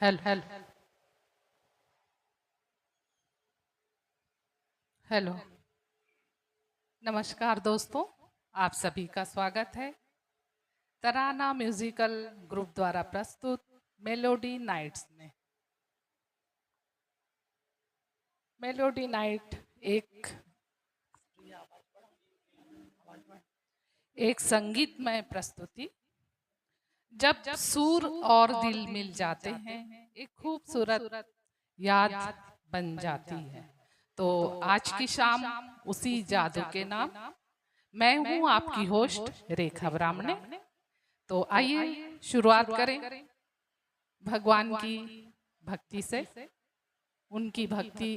Hello hello. नमस्कार दोस्तों, आप सभी का स्वागत है तराना म्यूजिकल ग्रुप द्वारा प्रस्तुत मेलोडी नाइट्स में। मेलोडी नाइट एक संगीतमय प्रस्तुति जब सुर और दिल मिल जाते हैं, एक खूबसूरत याद बन जाती है। तो आज की शाम उसी जादू के नाम। मैं हूं आपकी होस्ट रेखा ब्राह्मणे। तो आइए शुरुआत करें भगवान की भक्ति से। उनकी भक्ति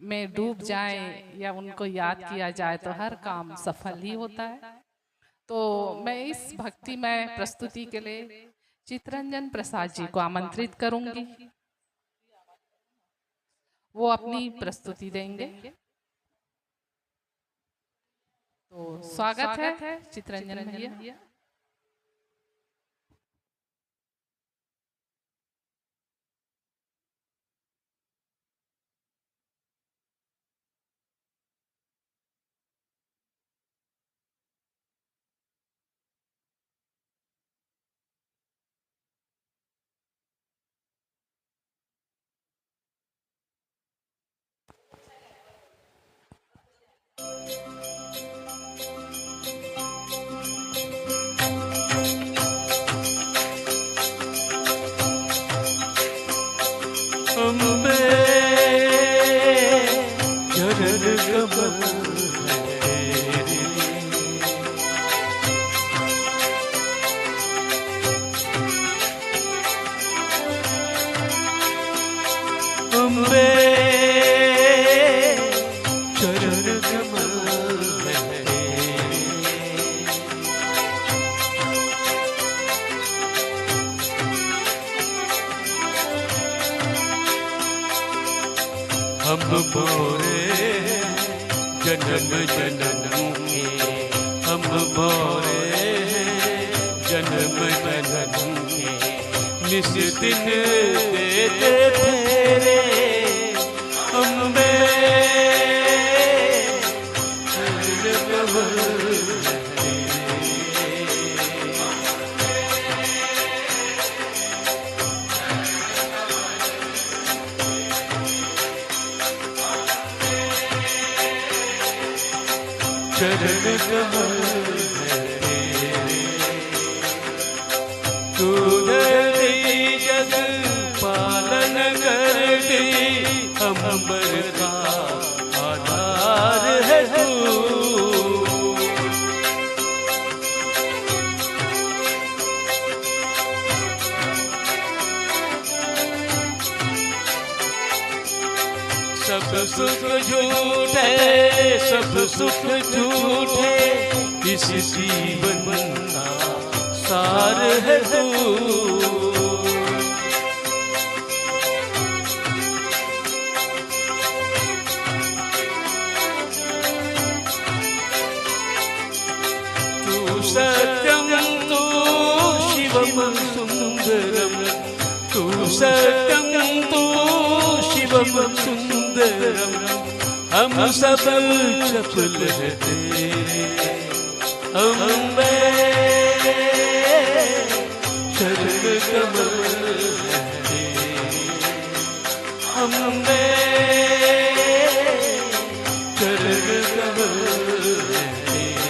में डूब जाए या उनको याद किया जाए तो हर काम सफल ही होता है। तो मैं इस भक्तिमय प्रस्तुति के लिए चितरंजन प्रसाद जी को आमंत्रित करूंगी, वो अपनी प्रस्तुति देंगे। तो स्वागत है चितरंजन भैया। हम भोरे जन्म जन्म के, हम भोरे जन्म जन्म के, निस दिन देते तेरे अम्बे चरण कमल तूने जग पालन कर दी, अम्बर का आधार है तू। सब सुख झूठे, सब सुख झूठे, इस जीवन का सार है तू। तू सत्यम तू शिवम सुंदरम, तू सत्यम तू शिवम सुंदरम, हम सब चपल है तेरे अम्बे चरण कमल है तेरे अम्बे चरण कमल है तेरे।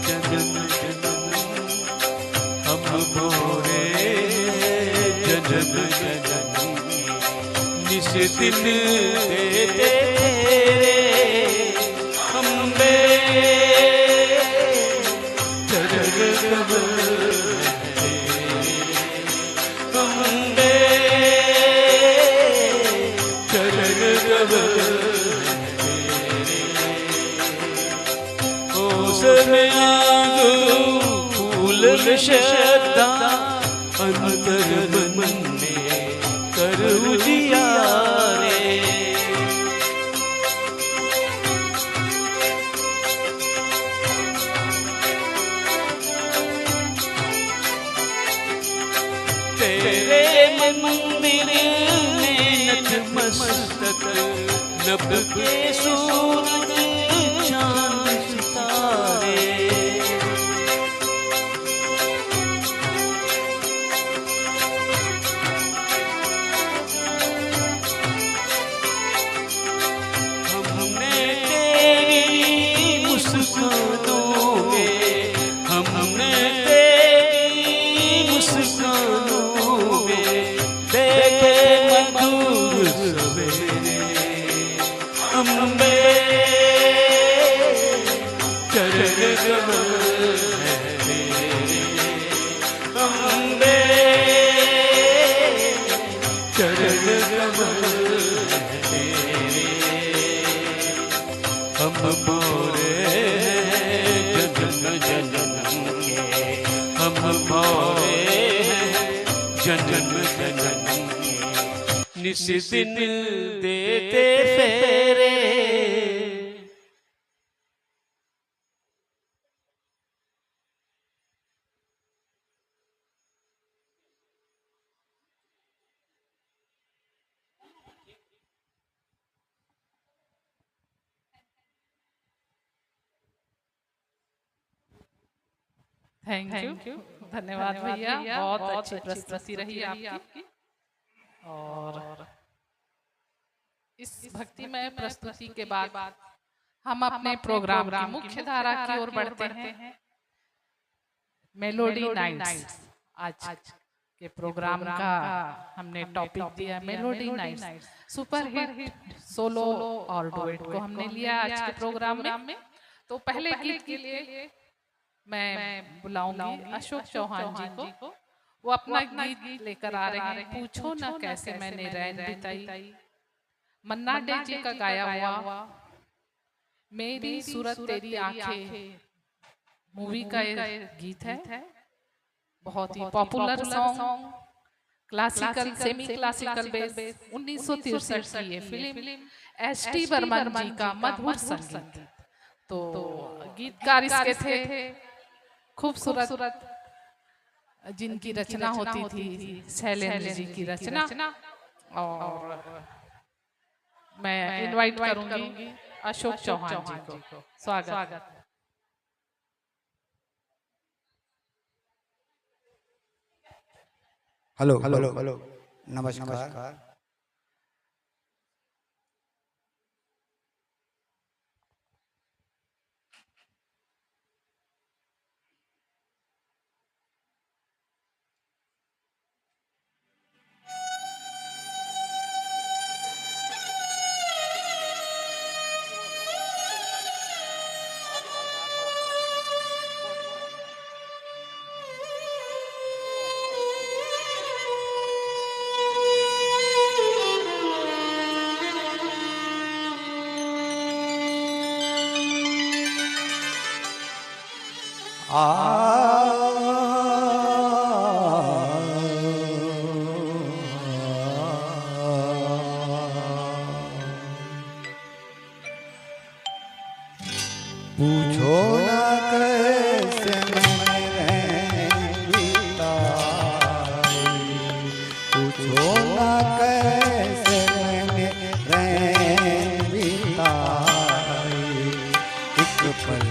जन्म जन्म हम भोरे जन्म जन्म निस दिन देते तेरे अम्बे चरण कमल है अम्बे चरण कमल है। ओस में आगू फूल में श्रद्धा, अंतर मन में कर उजियारे। तक नभ के सूरज चांद सितारे। हमने तेरी मुस्कानों में, हमने तेरी मुस्कानों में देखे मधुर सवेरे। अम्बे चरण कमल है तेरे, अम्बे चरण कमल है तेरे। हम मोरे जन्म जन्म के, हम मोरे जन्म जन्म के, निस दिन देते फेरे। थैंक यू, धन्यवाद भैया, बहुत अच्छी प्रस्तुति रही आपकी। और इस भक्तिमय प्रस्तुति के बाद हम अपने प्रोग्राम की मुख्य धारा की ओर बढ़ते हैं। मेलोडी नाइट्स आज के प्रोग्राम का हमने टॉपिक दिया melody nights. Super hit solo और डुएट को हमने लिया आज के प्रोग्राम में। तो पहले गीत के लिए मैं बुलाऊंगी अशोक चौहान जी को। वो अपना गीत लेकर आ रहे हैं, पूछो ना कैसे मैंने रैन बिताई। मन्ना डे जी का गाया हुआ मेरी सूरत तेरी आंखें मूवी का एक गीत है। बहुत ही popular song, classical semi classical base, 1963 की ये फिल्म, एस.टी. बर्मन जी का मधुर संगीत। तो गीतकार इसके थे खूबसूरत, जिनकी रचना होती थी शैलेंद्र जी की रचना। और मैं इनवाइट करूंगी अशोक चौहान जी को। स्वागत। हेलो हेलो नमस्कार। पूछो ना कैसे मैंने बिताई, पूछो ना कैसे मैंने रैन बिताई। एक पल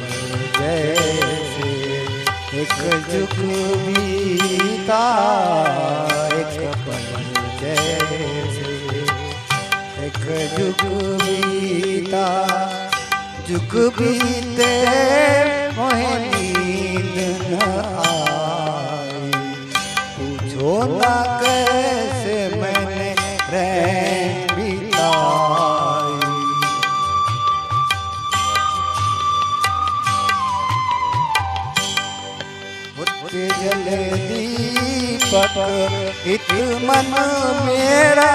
जैसे एक जुग बीता, एक पल जैसे एक जुग बीता। जुग बीते मोहे नींद न आई, पूछो ना कैसे मैंने रैन बिताई। उठते जले दीपक इत मन मेरा,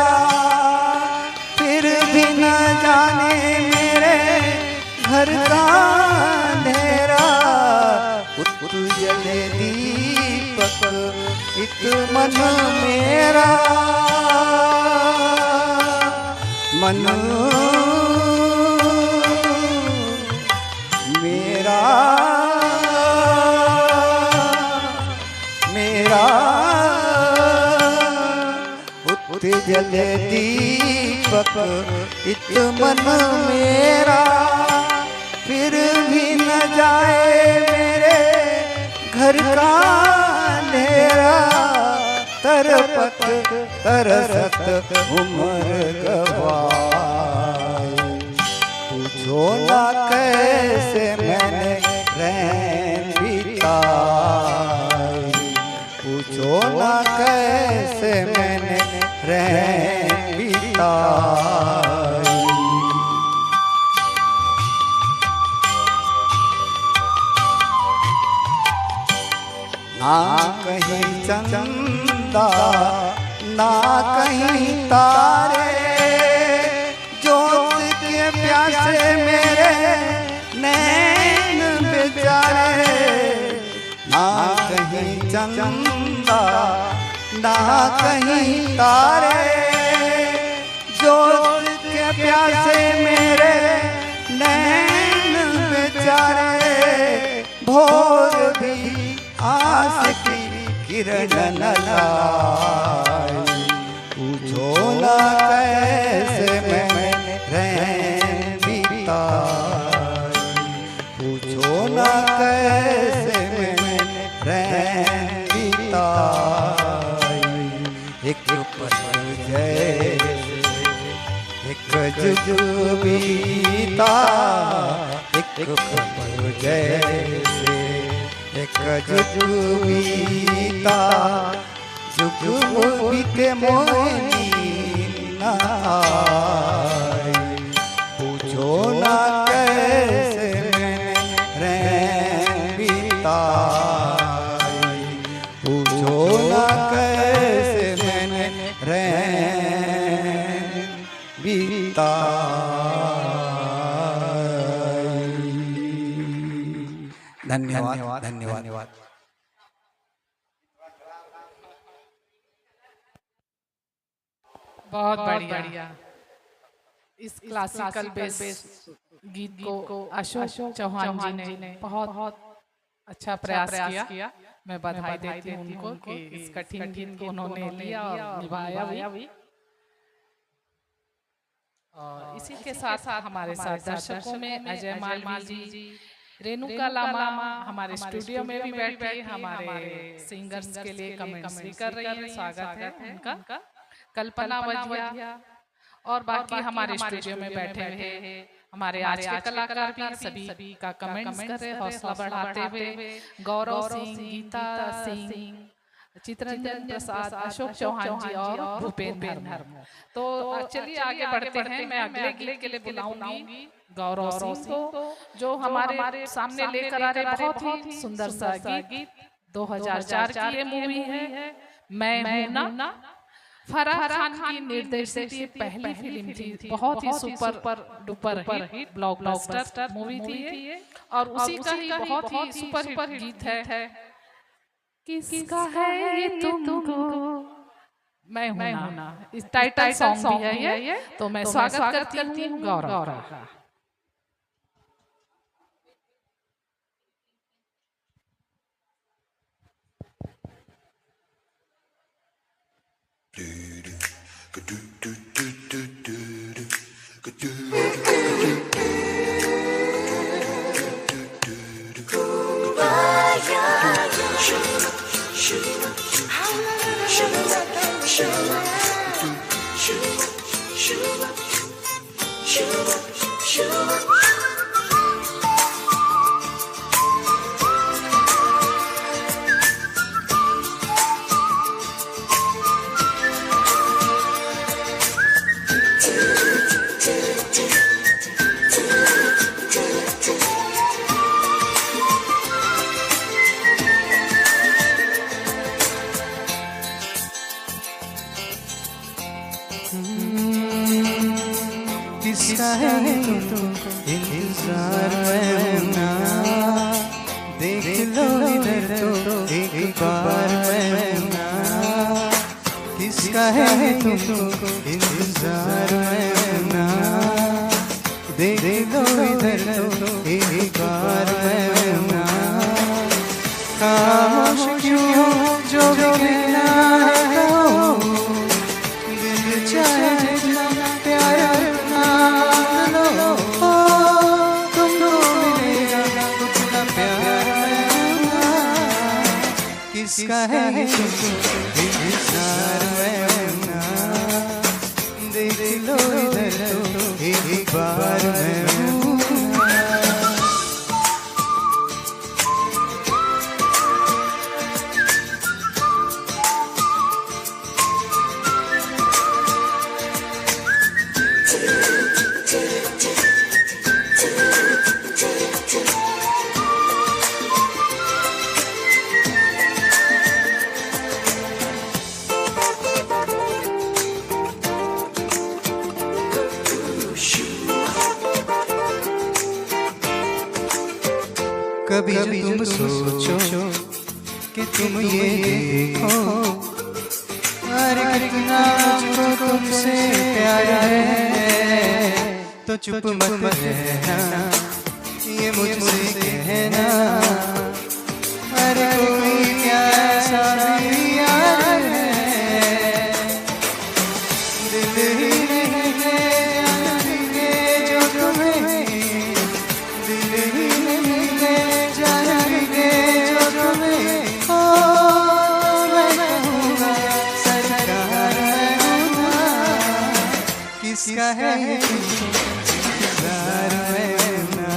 फिर भी न जाने मेरे घर का अंधेरा। उजले दीपक इत मन मेरा, मन मेरा मेरा। उठते जले दीपक इत मन मेरा, फिर भी न जाए मेरे घर का अंधेरा, तरपत तरसत उम्र गवाई। पूछो ना कैसे मैंने रैन बिताई, पूछो ना कैसे मैंने रैन बिताई। ना कहीं चंदा ना कहीं तारे, जोत के प्यासे मेरे नैन बेचारे। ना कहीं चंदा ना कहीं तारे, जोत के प्यासे मेरे नैन बेचारे। भोर भी आस की किरण न लाई, पूछो ना कैसे मैंने रैन बिताई, पूछो ना कैसे मैंने रैन बिताई। एक पल जैसे एक जुग बीता, एक पल जैसे एक जुग बीता, जुग बीते मोहिनी न आई। पूछो ना कैसे मैंने रैन बिताई, पूछो ना कैसे मैंने रैन बिताई। धन्यवाद धन्यवाद। बहुत बढ़िया। इस क्लासिकल बेस गीत को अशोक चौहान जी ने बहुत अच्छा प्रयास किया। मैं बधाई देती हूँ उनको कि इस कठिन गीत को उन्होंने लिया और निभाया भी। और इसी के साथ हमारे साथ दर्शकों में अजय मालवी जी, रेणुका लामा हमारे स्टूडियो में भी बैठे हमारे सिंगर्स के लिए कमेंट्स भी कर रही है। स्वागत है उनका। कल्पना वजिया और बाकी हमारे स्टूडियो में बैठे हुए हमारे आज के कलाकार भी सभी का कमेंट्स कर रहे, हौसला बढ़ाते हुए। गौरव सिंह, गीता सिंह, चित्रंजन प्रसाद, अशोक चौहान जी और भूपेंद्र धर्म। तो चलिए आगे बढ़ते हैं। मैं अगले गीत के लिए बुलाऊंगी गौरव सिंह को, जो हमारे सामने लेकर आ रहे बहुत ही सुंदर सा गीत। 2004 की ये मूवी है मैं हूं ना। फराह खान की निर्देशित ये पहली फिल्म थी, बहुत ही super duper hit blockbuster movie थी ये। और उसी का ही बहुत ही सुपर हिट गीत है किसका है ये तुमको मैं हूं ना। इस टाइटल सॉन्ग भी है ये। तो मैं स्वागत करती हूँ गौरव का। किसका है तुमको इंतजार में ना, देख लो इधर तो एक बार में ना। किसका है तुमको इंतजार में ना, देख लो इधर तो एक बार में ना। खामोश क्यों जो कहना है कहो, दिल किसका है इंतजार मैं ना, देख लो इधर तो एक बार मैं हूँ ना। कभी तुम सोचो कि तुम ये देखो, अरे कितना मुझको तुमसे प्यार है, तो चुप मत रहना ये मुझसे कहना, अरे कोई क्या ऐसा भी यार है, दिल ही नहीं है जान के जो तुम्हें, दिल ही नहीं है जान के जो तुम्हें, ओ मैं कहूँगा सरकार मैं हूँ ना, किसका है इंतजार मैं ना,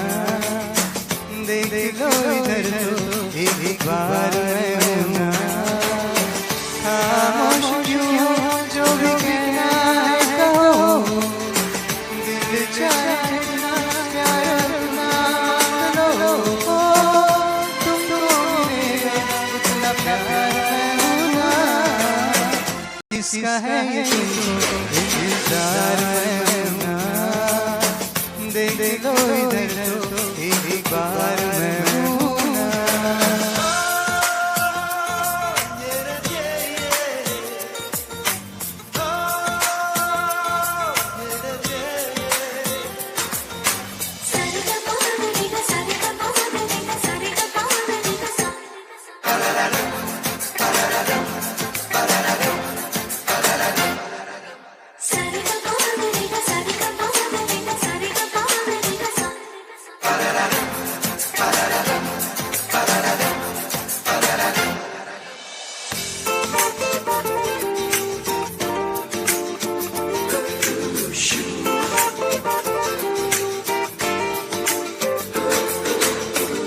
देख लो इधर तो एक बार मैं हूँ ना। खामोश क्यों हो जो भी कहना है कहो, दिल चाहे ना प्यार अपना मान लो, तुमको मिलेगा उतना प्यार मैं हूँ ना, किसका है ये इंतजार मैं ना, देख लो इधर तो एक बार मैं हूँ ना।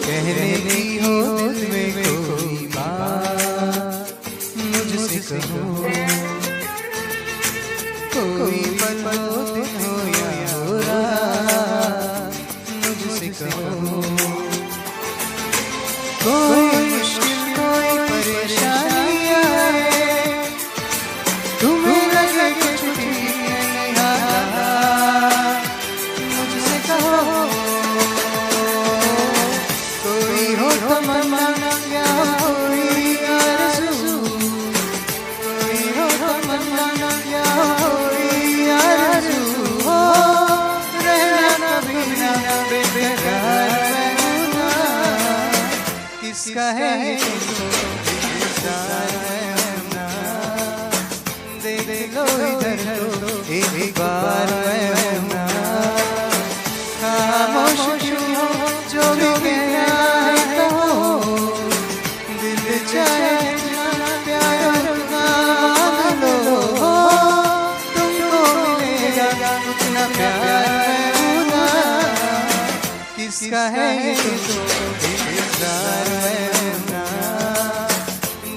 कहने की हो दिल में कोई बात मुझसे कहो, कोई पल हो दिन हो या हो रात मुझसे कहो, कोई मुश्किल कोई परेशानी आए, तुम्हें लगे कि छुट्टी नहीं आता मुझसे कहो, कोई हो तमन्ना क्या कोई आरज़ू, कोई हो तमन्ना क्या कोई आरज़ू, हो रहना कभी ना बेकरार मैं हूँ ना, किसका है इंतजार मैं हूँ ना, देख लो इधर तो एक बार मैं हूँ ना। खामोश क्यों हो जो भी कहना है कहो, दिल चाहे जितना प्यार अपना मान लो, तुमको मिलेगा उतना प्यार मैं हूँ ना, किसका है इंतजार मैं हूँ ना,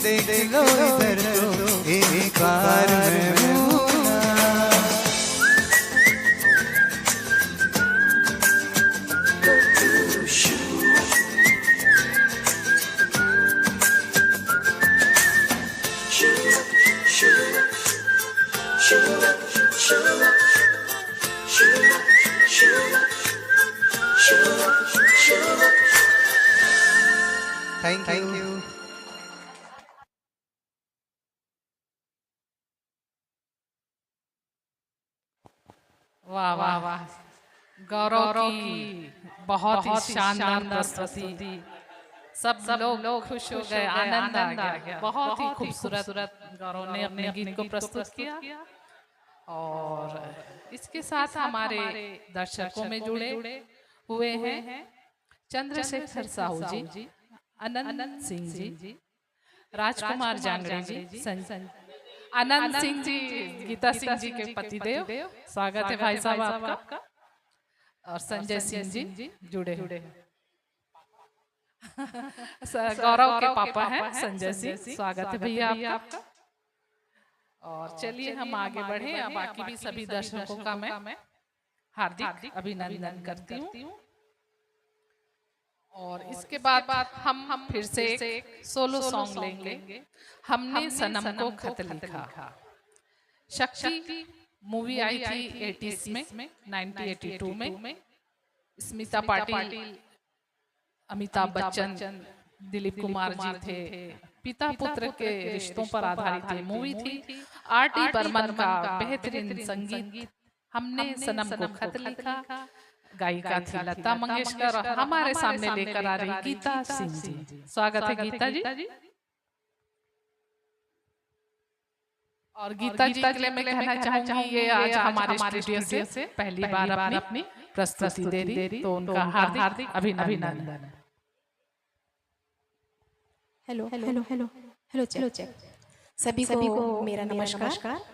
देख लो इधर तो एक बार मैं हूँ ना। Thank you. वाह वाह वाह, गौरव की बहुत ही शानदार प्रस्तुति, सब लोग खुश हो गए, आनंद आ गया, बहुत ही खूबसूरत गौरव ने अपने गीत को प्रस्तुत किया। और इसके साथ हमारे दर्शकों में जुड़े हुए हैं चंद्रशेखर साहू जी, अनंत सिंह जी, राजकुमार जांगड़े जी, आनंद सिंह जी, गीता सिंह जी के पतिदेव, स्वागत है भाई साहब आपका। और संजय सिंह जी जुड़े हैं। गौरव के पापा हैं संजय सिंह, स्वागत है भैया आपका। और चलिए हम आगे बढ़े। अब बाकी भी सभी दर्शकों का मैं हार्दिक अभिनंदन करती हूँ। और इसके बाद हम फिर से एक सोलो सॉन्ग लेंगे। हमने सनम को खत लिखा। शक्ति मूवी आई थी 80s में, 1982 में। स्मिता पाटिल, अमिताभ बच्चन, दिलीप कुमार जी थे। पिता पुत्र के रिश्तों पर आधारित ये मूवी थी। R.D. बर्मन का बेहतरीन संगीत हमने सनम को खत लिखा। गायिका थी लता मंगेशकर और हमारे सामने लेकर आ रही गीता सिंह जी। स्वागत है गीता जी। और गीता जी के लिए मैं कहना चाहूंगी ये आज हमारे स्टूडियो से पहली बार अपनी प्रस्तुति दे रही, तो उनका हार्दिक अभिनंदन। Hello check. सभी को मेरा नमस्कार।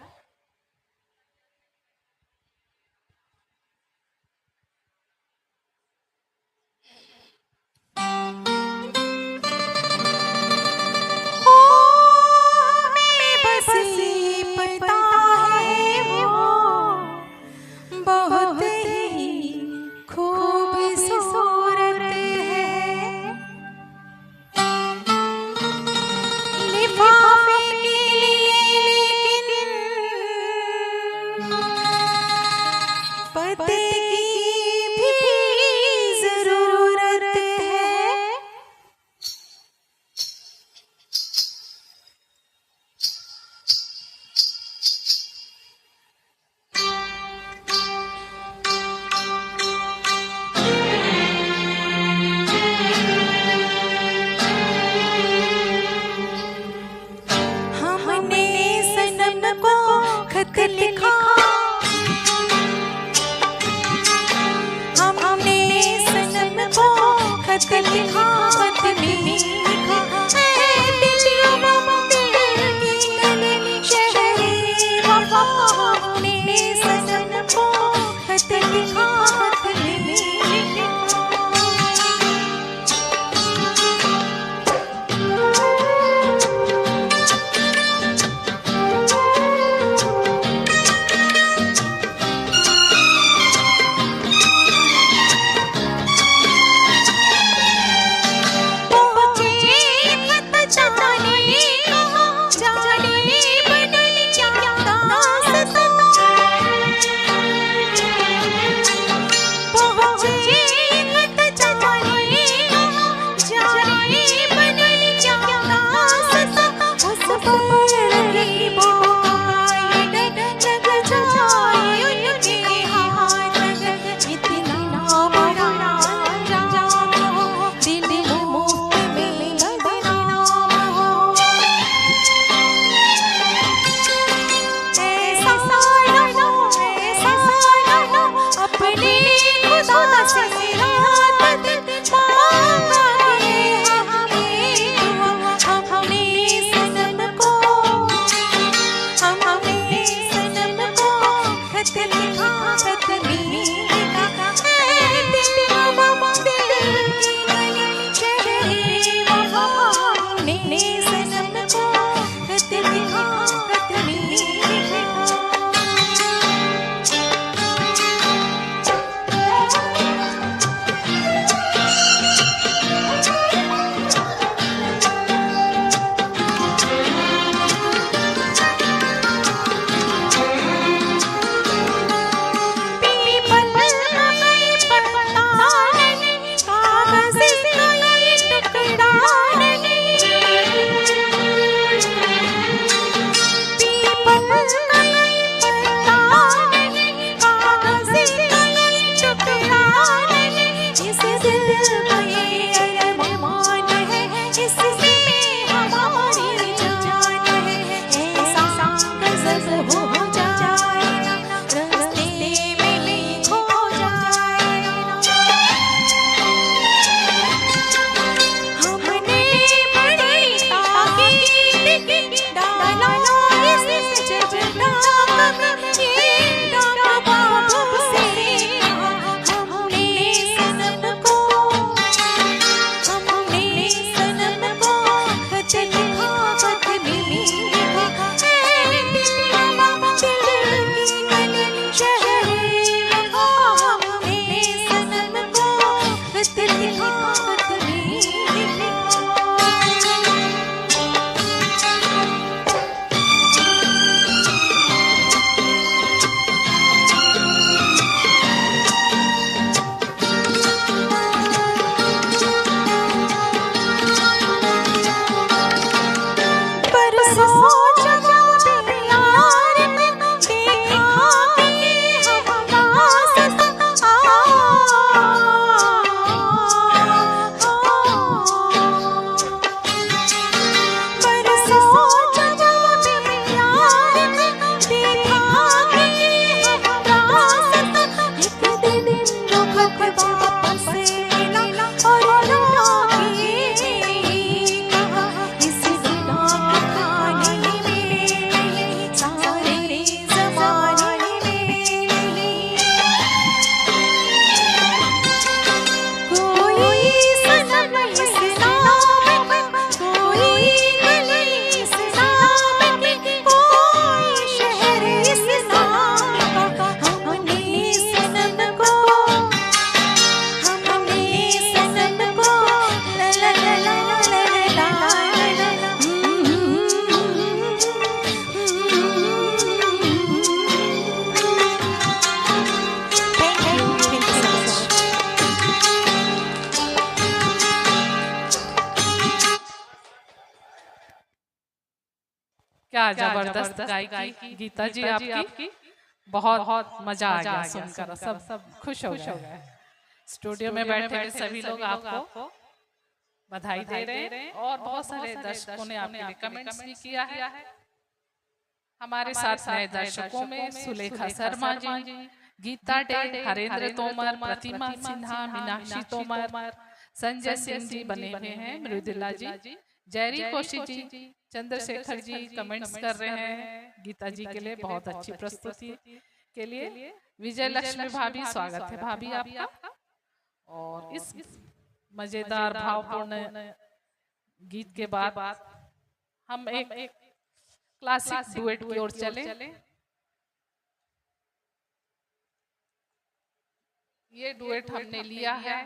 क्या जबरदस्त गायकी गीता जी आपकी, बहुत मजा आ गया सुनकर, सब खुश हो गए। स्टूडियो में बैठे हुए सभी लोग आपको बधाई दे रहे हैं और बहुत सारे दर्शकों ने आपके लिए कमेंट्स भी किया है। हमारे साथ नए दर्शकों में सुलेखा शर्मा जी, गीता डे, हरेंद्र तोमर, प्रतिमा सिन्हा, मीनाक्षी तोमर, संजय सिंह जी बने हुए हैं, मृदुला जी, जयरी कौशिक जी, चंद्रशेखर जी कमेंट्स कर रहे हैं गीता जी के लिए बहुत अच्छी प्रस्तुति के लिए। विजय लक्ष्मी भाभी, स्वागत है भाभी आपका। और इस मजेदार भावपूर्ण गीत के बाद हम एक क्लासिक डुएट की ओर चले। ये डुएट हमने लिया है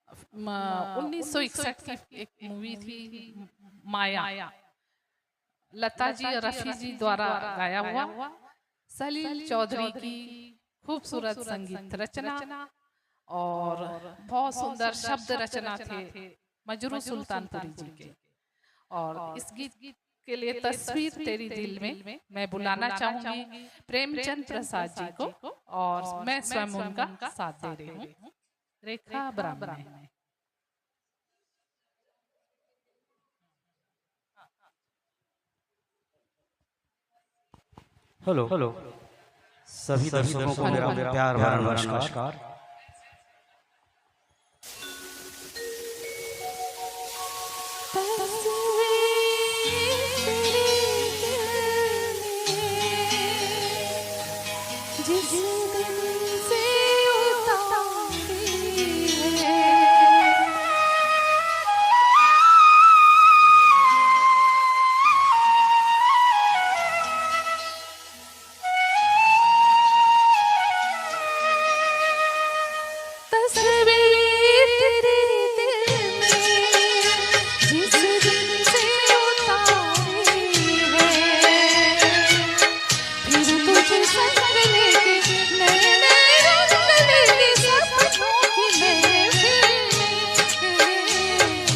1961 की एक मूवी थी माया, लता जी और रफी जी द्वारा गाया हुआ, सलील चौधरी की खूबसूरत संगीत रचना और बहुत सुंदर शब्द रचना थे मजरू सुल्तानपुरी जी के। और इस गीत के लिए तस्वीर तेरी दिल में मैं बुलाना चाहूंगी प्रेमचंद प्रसाद जी को, और मैं स्वयं उनका साथ दे रही हूँ, रेखा ब्राह्मण। हेलो सभी दर्शकों को मेरा प्यार भरा नमस्कार।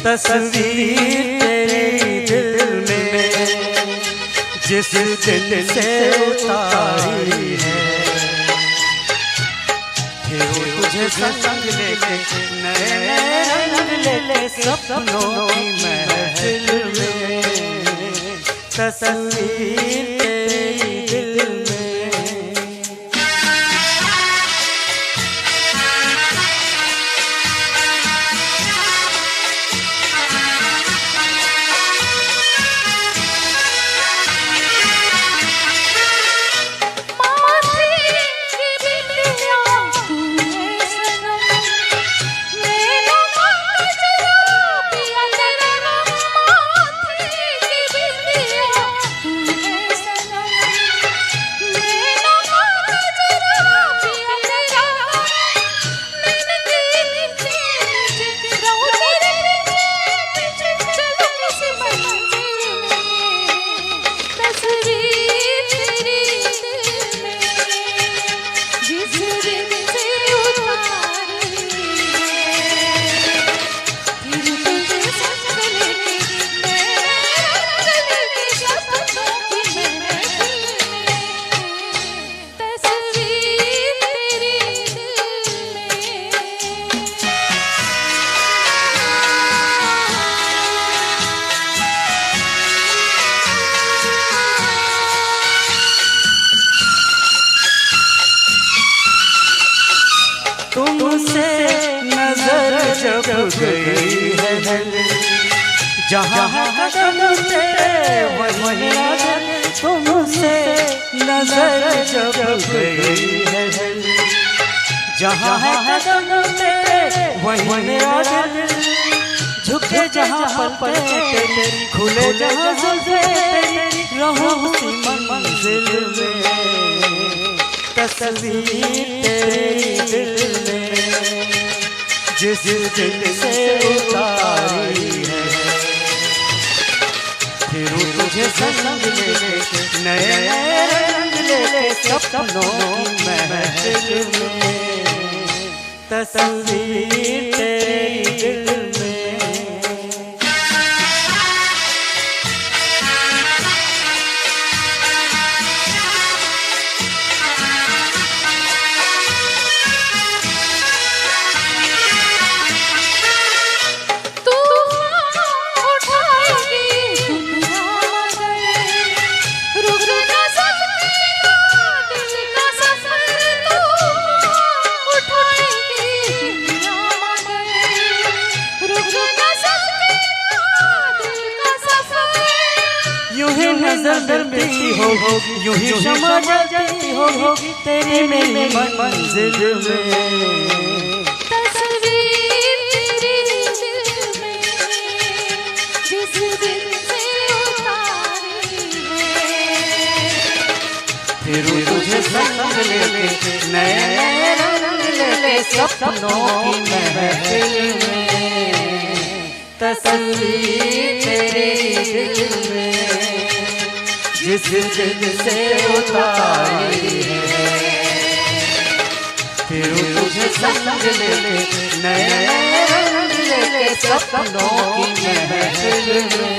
तस्वीर तेरी दिल में जिस दिल से उतारी है, फिर तुझे संग लेके नए रंग लेके सपनों की महफिल में। तस्वीर तेरी दिल में तुमसे नजर जब गई है, जहाँ कदम तेरे वहीं दिल। तुमसे नजर जब गई है, जहाँ कदम तेरे वहीं दिल। झुके जहाँ पल तेरे, खुले जहाँ जुल्फे तेरी, रहूं उसी मंजिल में। तस्वीर तेरी दिल में जिस दिल से उतारी है, फिर तुझे संग लेके नए रंग लेके सपनों की महफिल में। तस्वीर तेरी दिल में चलती होगी, यूं ही शमा जलती होगी तेरी मेरी मंजिल में। तस्वीर तेरी दिल में जिस दिन से उतारी है, फिर तुझे संग लेके नए नए रंग लेके सपनों की महफिल में। तस्वीर तेरी दिल में जिस दिल से उतारी है, फिर तुझे संग लेके नए नए रंग लेके सपनों की महफिल में।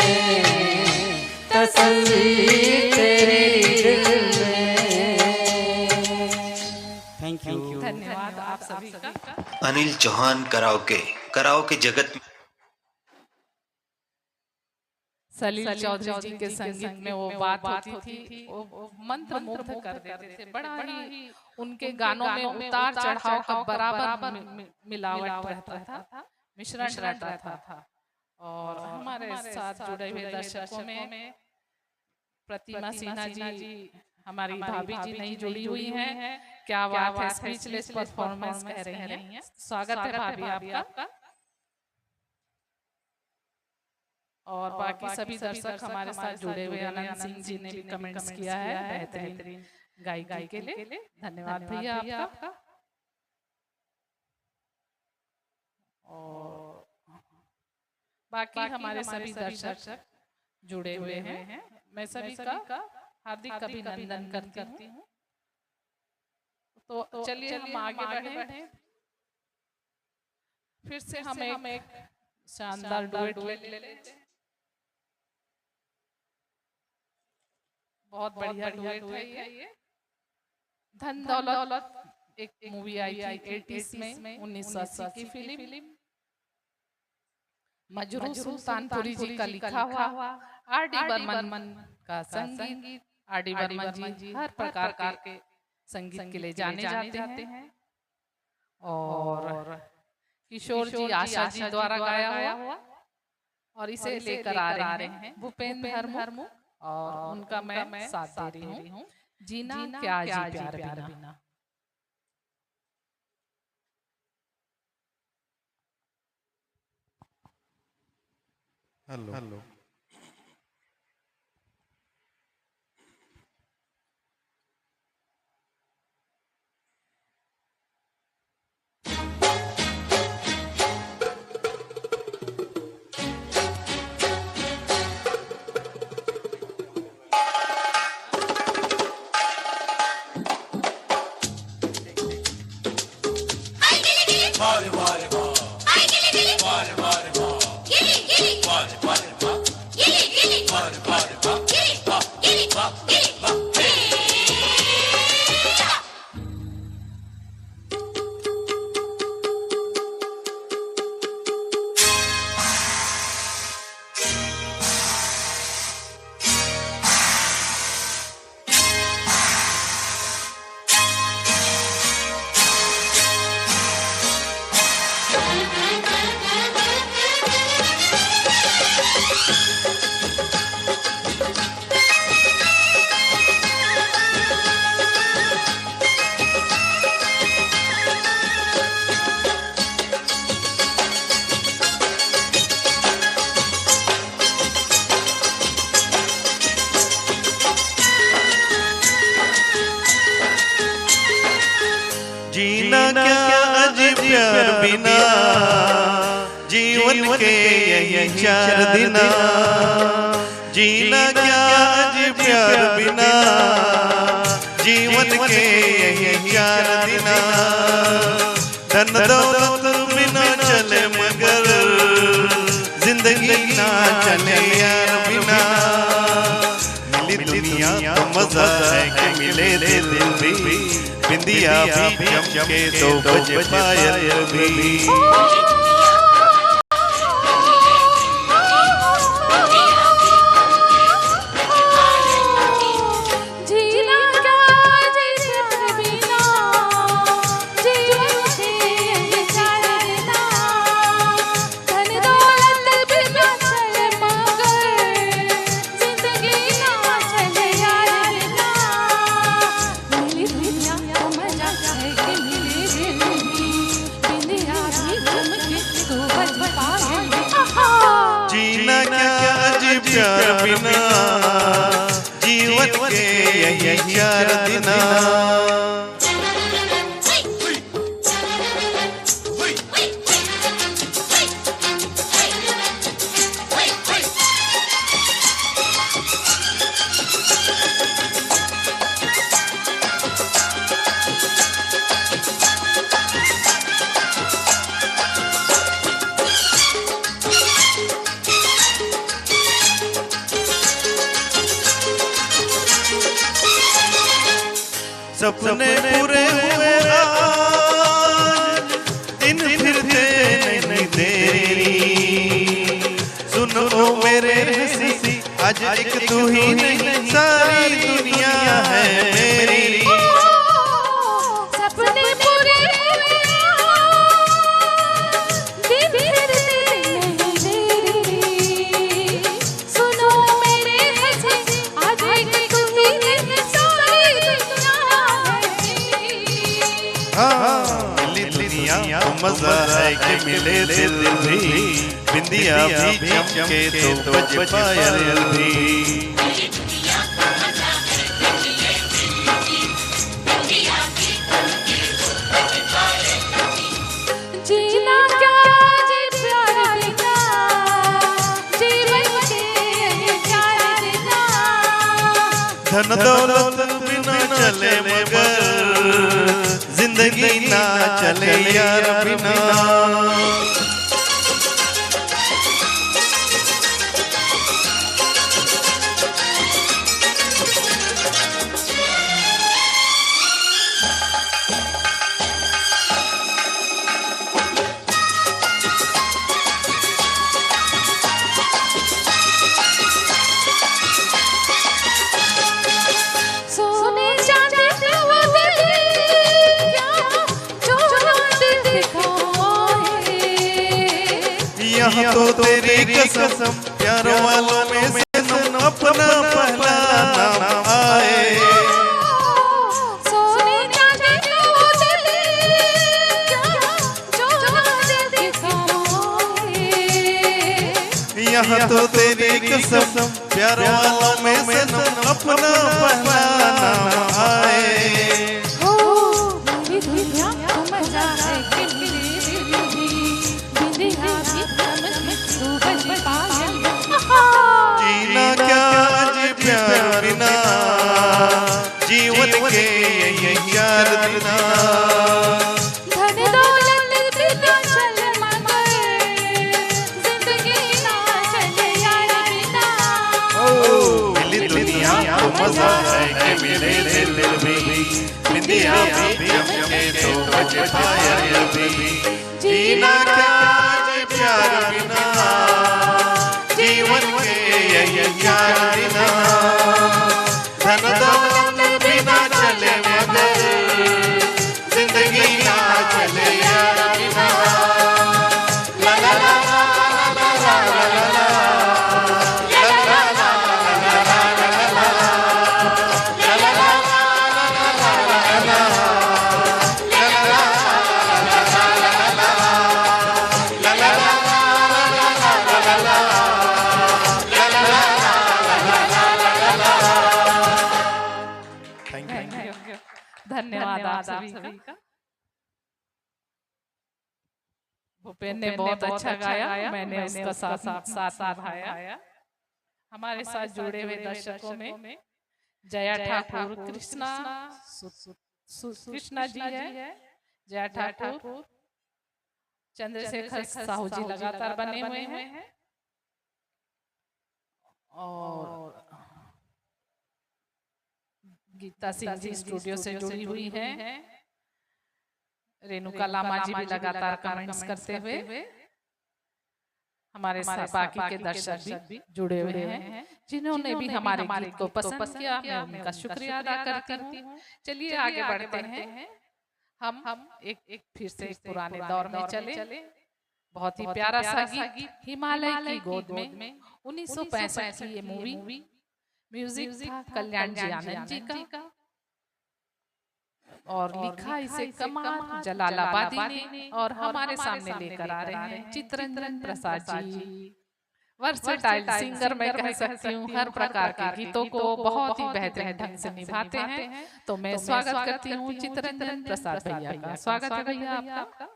तस्वीर तेरी दिल में। Thank you. धन्यवाद आप सभी का। अनिल चौहान कराओके जगत में सलील चौधरी जी के संगीत में वो बात होती थी, वो मंत्र मुग्ध कर देते थे। बड़ा ही उनके गानों में उतार चढ़ाव का बराबर मिलावट रहता था, मिश्रण रहता था। और हमारे साथ जुड़े हुए दर्शकों में प्रतिमा सिन्हा जी, हमारी भाभी जी नहीं जुड़ी हुई हैं। क्या बात है, स्पीचलेस परफॉर्मेंस कह रही हैं। स्वागत है भाभी आपका। और बाकी सभी दर्शक हमारे साथ जुड़े हुए, अनंत सिंह जी ने भी कमेंट्स किया है बेहतरीन गायकी के लिए। धन्यवाद भैया आपका। और बाकी हमारे सभी दर्शक जुड़े हुए हैं, मैं सभी का हार्दिक अभिनंदन करती हूँ। तो चलिए हम आगे बढ़े। फिर से हम एक शानदार डुएट ले लेते हैं। बहुत बढ़िया डुएट है ये। धन दौलत एक मूवी आई थी 80s में, 1980 की फिल्म। मजरूह सुल्तानपुरी जी का लिखा हुआ, आर.डी. बर्मन का संगीत। आर.डी. बर्मन जी हर प्रकार के संगीत के लिए जाने जाते हैं। और किशोर जी आशा जी द्वारा गाया हुआ, और इसे लेकर आ रहे हैं भूपेंद्र हरमुख, और उनका मैं साथ दे रही हूँ। जीना क्या जी प्यार बिना। हेलो जीना क्या अजीब प्यार बिना, जीवन के यही 4 दिन। जीना क्या अजीब प्यार बिना, जीवन के यही 4 दिन। धन दौलत बिना चले मगर जिंदगी ना चले यार बिना। मिली दुनिया तो मजा है कि मिले दिल भी, बिंदिया भी चमके 2 बजे पायल भी। जिंदगी ना चले यार सपने पूरे हुए आज, दिन फिरते नहीं तेरी। सुनो मेरे हंसी, आज एक तू ही नहीं सारी दुनिया है मेरी। सपने पूरे हुए दिन फिरते नहीं तेरी। सुनो मेरे हंसी, आज एक तू ही नहीं सारी दुनिया है मेरी। हाँ, मिली दुनिया को मजा है कि मिले दिल भी, बिंदिया भी चमके तो बज पायल भी। जीना क्या जी प्यार बिना, जीवन के प्यार बिना। धन दौलत बिना चले मगर जिंदगी ना चले यार बिना। सोने चांदी का वो दिल क्या जो दिल दिखाए। यहाँ तो तेरी कसम प्यार वालों में से अपना पहला नाम आए। सोने चांदी का वो दिल क्या जो दिल दिखाए। यहाँ तो तेरी कसम प्यार वालों में से अपना पहला नाम आए। हो मेरी दुनिया को मजा है कि मेरी बिंदिया की समझ में तू बज पायल। जीना क्या आज प्यार बिना, जीवन के ये यार बिना। धन दौलत बिना चले मगर जिंदगी ना चले यार बिना। मिली दुनिया को मजा है कि मिले दिल भी, बिंदिया भी चमके तो बज पायल भी। जीना क्या आज प्यार बिना, जीवन के ये यार बिना। धन दौलत बिना चले मगर जिंदगी ना चले यार बिना। ला ला ला ला ला ला ला ला ला। धन्यवाद आप सभी का। भूपेन ने बहुत अच्छा गाया, मैंने उसका साथ निभाया। हमारे साथ जुड़े हुए दर्शकों में जया ठाकुर, कृष्णा जी है, जया ठाकुर, चंद्रशेखर साहू जी लगातार बने हुए हैं, और गीता सिंह जी स्टूडियो से जुड़ी हुई हैं। रेणुका लामा जी भी लगातार कमेंट्स करते हुए हमारे साथ बाकी के दर्शक भी जुड़े हुए हैं, जिन्होंने भी हमारे गीत को पसंद किया। मैं उनका शुक्रिया अदा करती हूँ। चलिए आगे बढ़ते हैं। हम एक फिर से एक पुराने दौर में चले। बहुत ही प्यारा सा गीत, हिमालय की गोद में, 1965 की ये मूवी। म्यूजिक था कल्याण जी आनंद जी का, और लिखा इसे कमाल जलालाबादी ने, और हमारे सामने लेकर आ रहे हैं चित्ररंजन प्रसाद जी। वर्सेटाइल सिंगर मैं कह सकती हूँ, हर प्रकार के गीतों को बहुत ही बेहतरीन ढंग से निभाते हैं। तो मैं स्वागत करती हूँ चित्ररंजन प्रसाद भैया का। स्वागत है भैया आपका।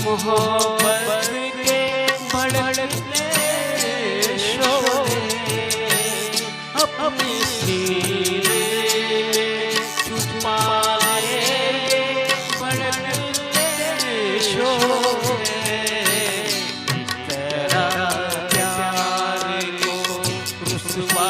मोहब्बत के भड़कते शोले अपने सीने छुपाए भड़कते शोले तेरा प्यार को रुसवा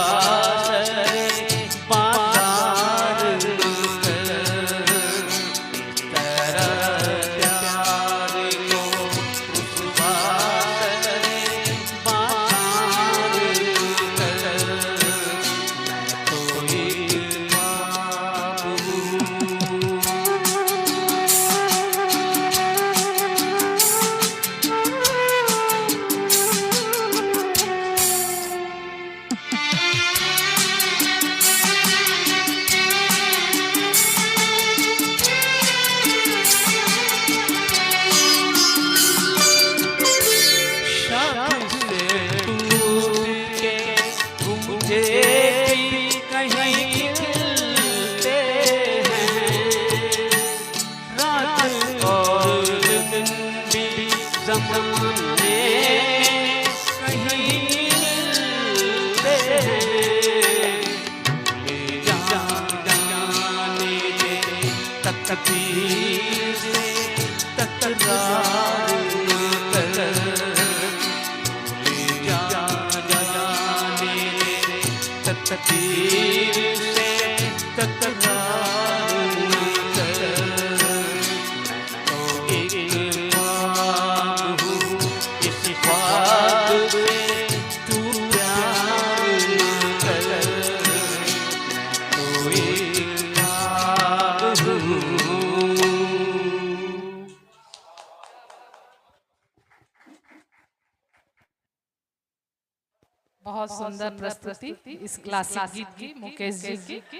बहुत सुंदर प्रस्तुति इस क्लासिक गीत की मुकेश जी की।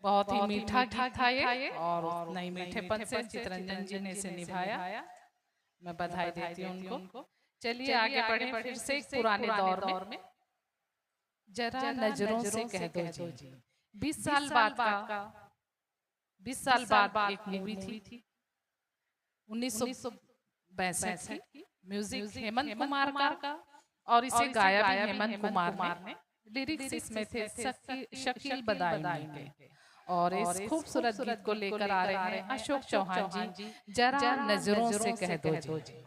बहुत ही मीठा गीत था ये और नई मीठेपन से चितरंजन जी ने इसे निभाया। मैं बधाई देती हूँ उनको। चलिए आगे बढ़े फिर से एक पुराने दौर में जरा नजरों से कह दो जी। 20 साल बाद एक मूवी थी 1962 की। म्यूजिक हेमंत कुमार का और इसे गाया भी हेमंत कुमार ने। लिरिक्स इसमें थे शकील बदायूनी के और इस खूबसूरत गीत को लेकर आ रहे हैं अशोक चौहान जी। जरा नजरों से कह दो जी।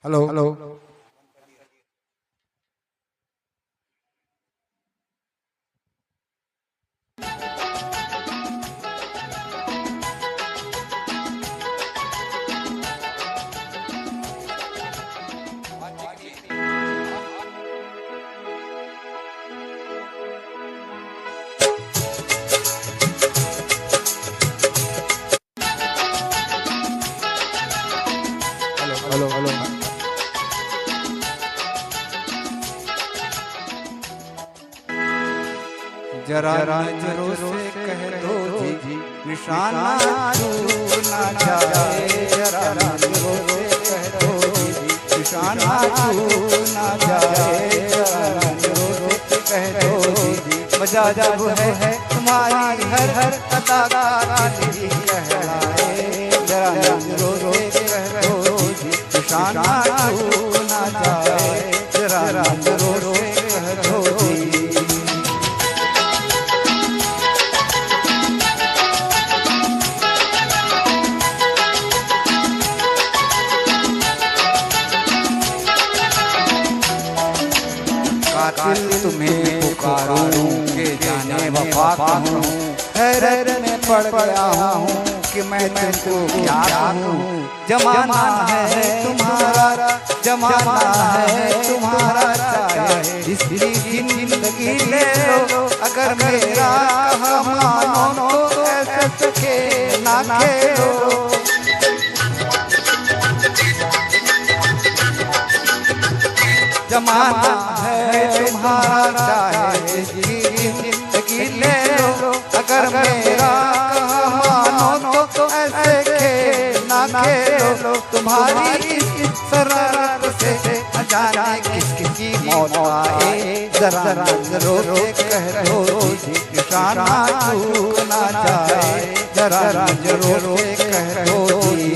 हेलो हेलो हेलो हेलो जरा नजरों से कह दो जी निशाना छूना जाए। जरा नजरों से कह दो जी निशाना छूना जाए। जरा नजरों से कह दो जी मजा जब है तुम्हारी हर अदा का दिल कहलाए। जरा नजरों से कह दो जी निशाना छूना जाए। जरा नजरों से कह दो जी। कातिल तुम्हें पुकारूं के जाने वफा कहूं। हैरत में पड़ गया हूँ कि मैं तुमको क्या कहूँ। जमाना है तुम्हारा, जमाना है तुम्हारा, चाहे इसकी जिंदगी ले लो। अगर मेरा मानो तो ऐसे खेल ना खेलो। जमाना है तुम्हारा, चाहे जिंदगी ले लो। अगर मेरा मानो तो ऐसे खेल ना खेलो। तुम्हारी इस शरारत से न जाने किसकी मौत आए। जरा नजरों से कह दो जी निशाना छूना जाए। जरा नजरों से कह दो जी।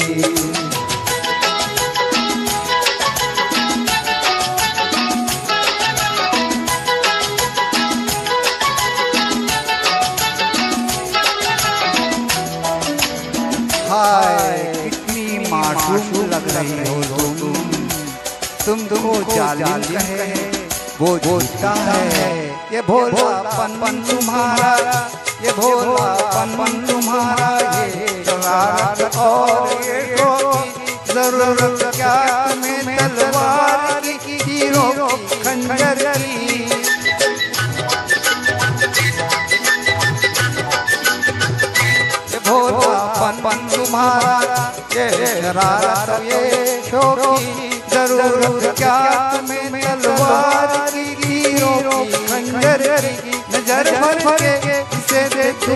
हाय कितनी मासूम लग रही हो तुमको जालिम कहे वो झूठा है। ये भोलापन तुम्हारा, ये भोलापन तुम्हारा, ये शरारत और ये शोखी। जरूरत क्या तुम्हें तलवार की, तीरों की, खंजर की। भोलापन तुम्हारा, ये शरारत ये शोखी। जरूरत क्या तुम्हें तलवार की, तीरों की, खंजर की। नजर भर के इसे देख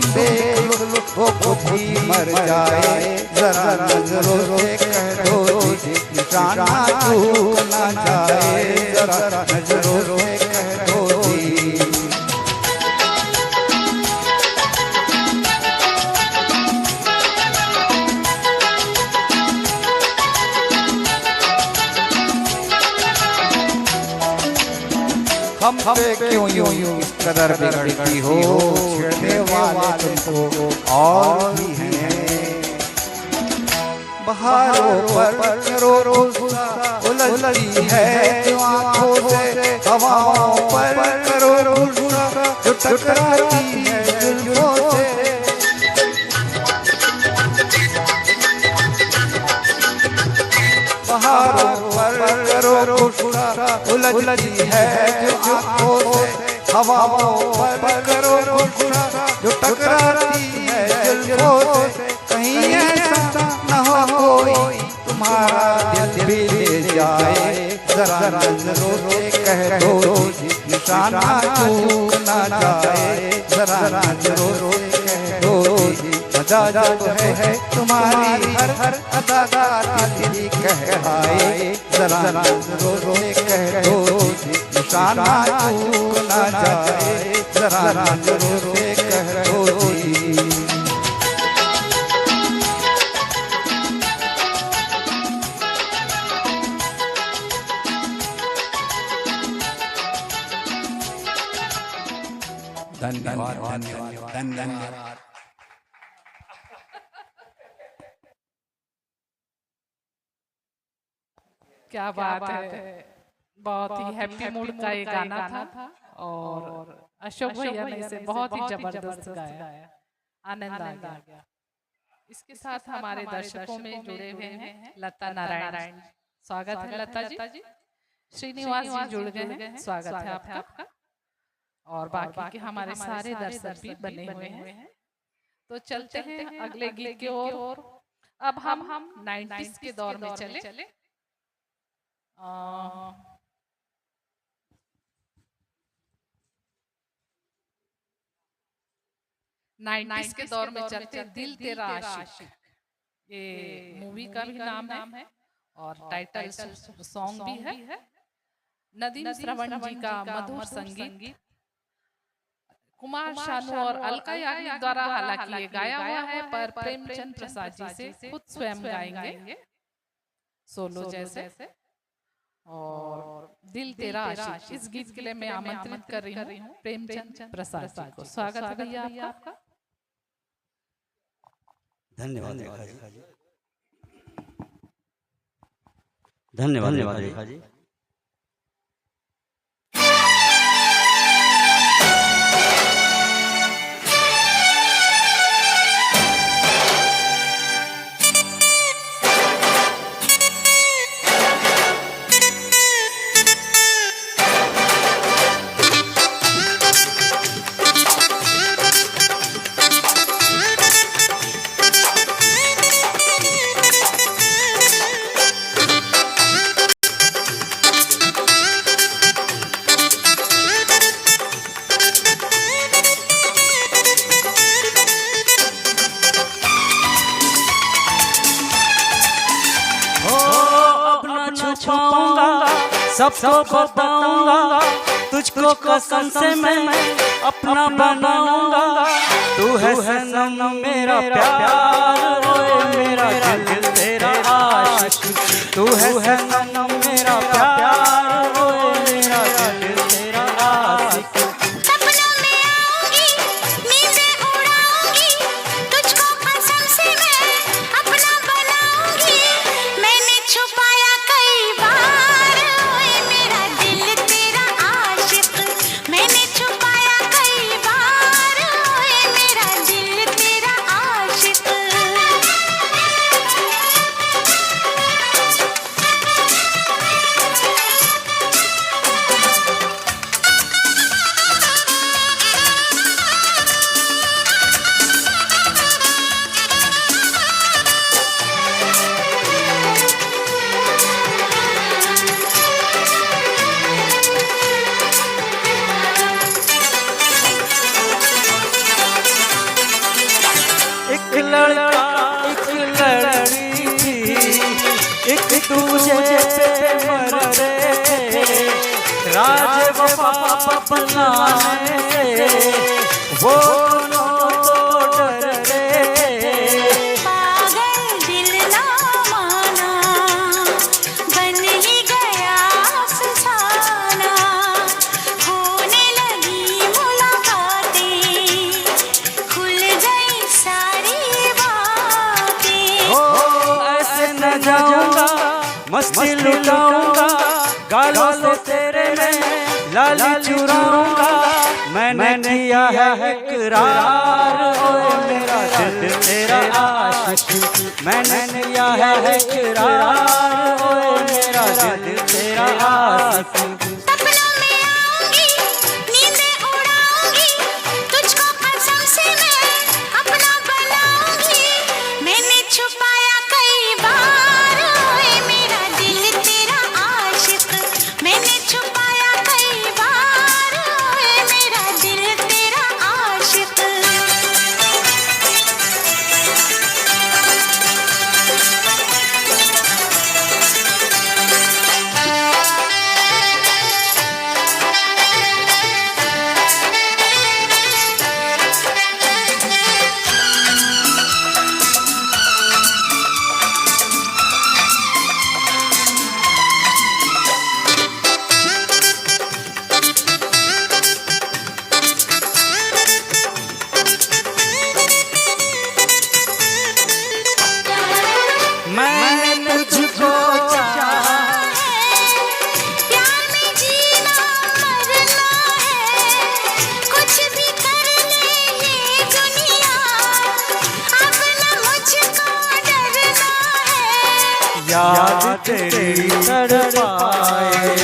लो वो भी मर जाए। जरा नजरों से कह दो जी निशाना छूना जाए। जरा नजरों से कह दो जी। हम पे क्यों यूं इस कदर बिगड़ती हो। छेड़ने वाले तुमको और भी हैं। बहारों पर रो उलझती है आँखों से। हवाओं पर रो जो टकराती है जुल्फों से। बहारों पर रो उलझती है जो आँखों से। हवाओं पर रो जो टकराती है जुल्फों से। कहीं ऐसा न हो कोई तुम्हारा दिल भी ले जाए। जरा नजरों से कह दो जी निशाना छूना जाए। जरा नजरों से कह दो जी मजा जब है तुम्हारी हर अदा का दिल कहलाए। जरा नजरों से कह दो जी निशाना छूना जाए। जरा नजरों से धन्यवाद धन्यवाद। क्या बात है, बहुत ही हैप्पी मूड का ये गाना था और अशोक भैया ने इसे बहुत ही जबरदस्त गाया, आनंद आ गया। इसके साथ हमारे दर्शकों में जुड़े हुए हैं लता नारायण, स्वागत है लता जी। श्रीनिवास जी जुड़ गए हैं, स्वागत है आपका। और बाकी के हमारे सारे दर्शक भी बने हुए हैं। तो चलते हैं अगले गीत की ओर। अब हम 90s के दौर में चले। 90s के दौर में चलते दिल तेरा आशिक, ये मूवी का भी नाम है और टाइटल सॉन्ग भी है। नदीम श्रवण जी का मधुर संगीत, कुमार शानू और अलका याग्निक द्वारा हालांकि ये गाया हुआ है, पर प्रेमचंद प्रसाद जी से खुद स्वयं गाएंगे सोलो जैसे। और दिल तेरा आशिक, इस गीत के लिए मैं आमंत्रित कर रही हूँ प्रेमचंद प्रसाद जी को। स्वागत है भैया आपका। धन्यवाद रेखा जी, धन्यवाद रेखा जी। सबको बताऊंगा, तुझको कसम से मैं अपना बनाऊंगा। तू है सनम मेरा प्यार, ओए मेरा दिल तेरा आशिक। तू है सनम मेरा प्यार, ओए मेरा दिल तेरा आशिक। सपनों में आऊंगी, नींदें उड़ाऊंगी, तुझको कसम से मैं अपना बनाऊंगी। मैंने छुपाया कई बार, ओए मेरा दिल तेरा आशिक। मैंने छुपाया कई बार, ओए मेरा दिल तेरा आशिक। एक लड़का एक लड़की थी, एक दूजे पे मरते थे। राज वफा अपनाने से वो दोनों तो डरते थे। पागल दिल ना माना, बन ही गया अफसाना। होने लगी मुलाकातें, खुल गई सारी बातें। ओ ऐसे न जाऊंगा, मस्ती लुटाऊंगा, गालों से तेरे में लाली चुराऊंगा। मैंने किया है इकरार, ओए मेरा दिल तेरा आशिक। मैंने किया है इकरार, ओए मेरा दिल तेरा आशिक। सपनों में आऊंगी, नींदें उड़ाऊंगी, तुझको कसम से मैं अपना बनाऊंगी। मैंने छुपाया कई बार, ओए मेरा दिल तेरा आशिक। मैंने छुपाया कई बार, ओए मेरा दिल तेरा आशिक। याद तेरी तड़पाए,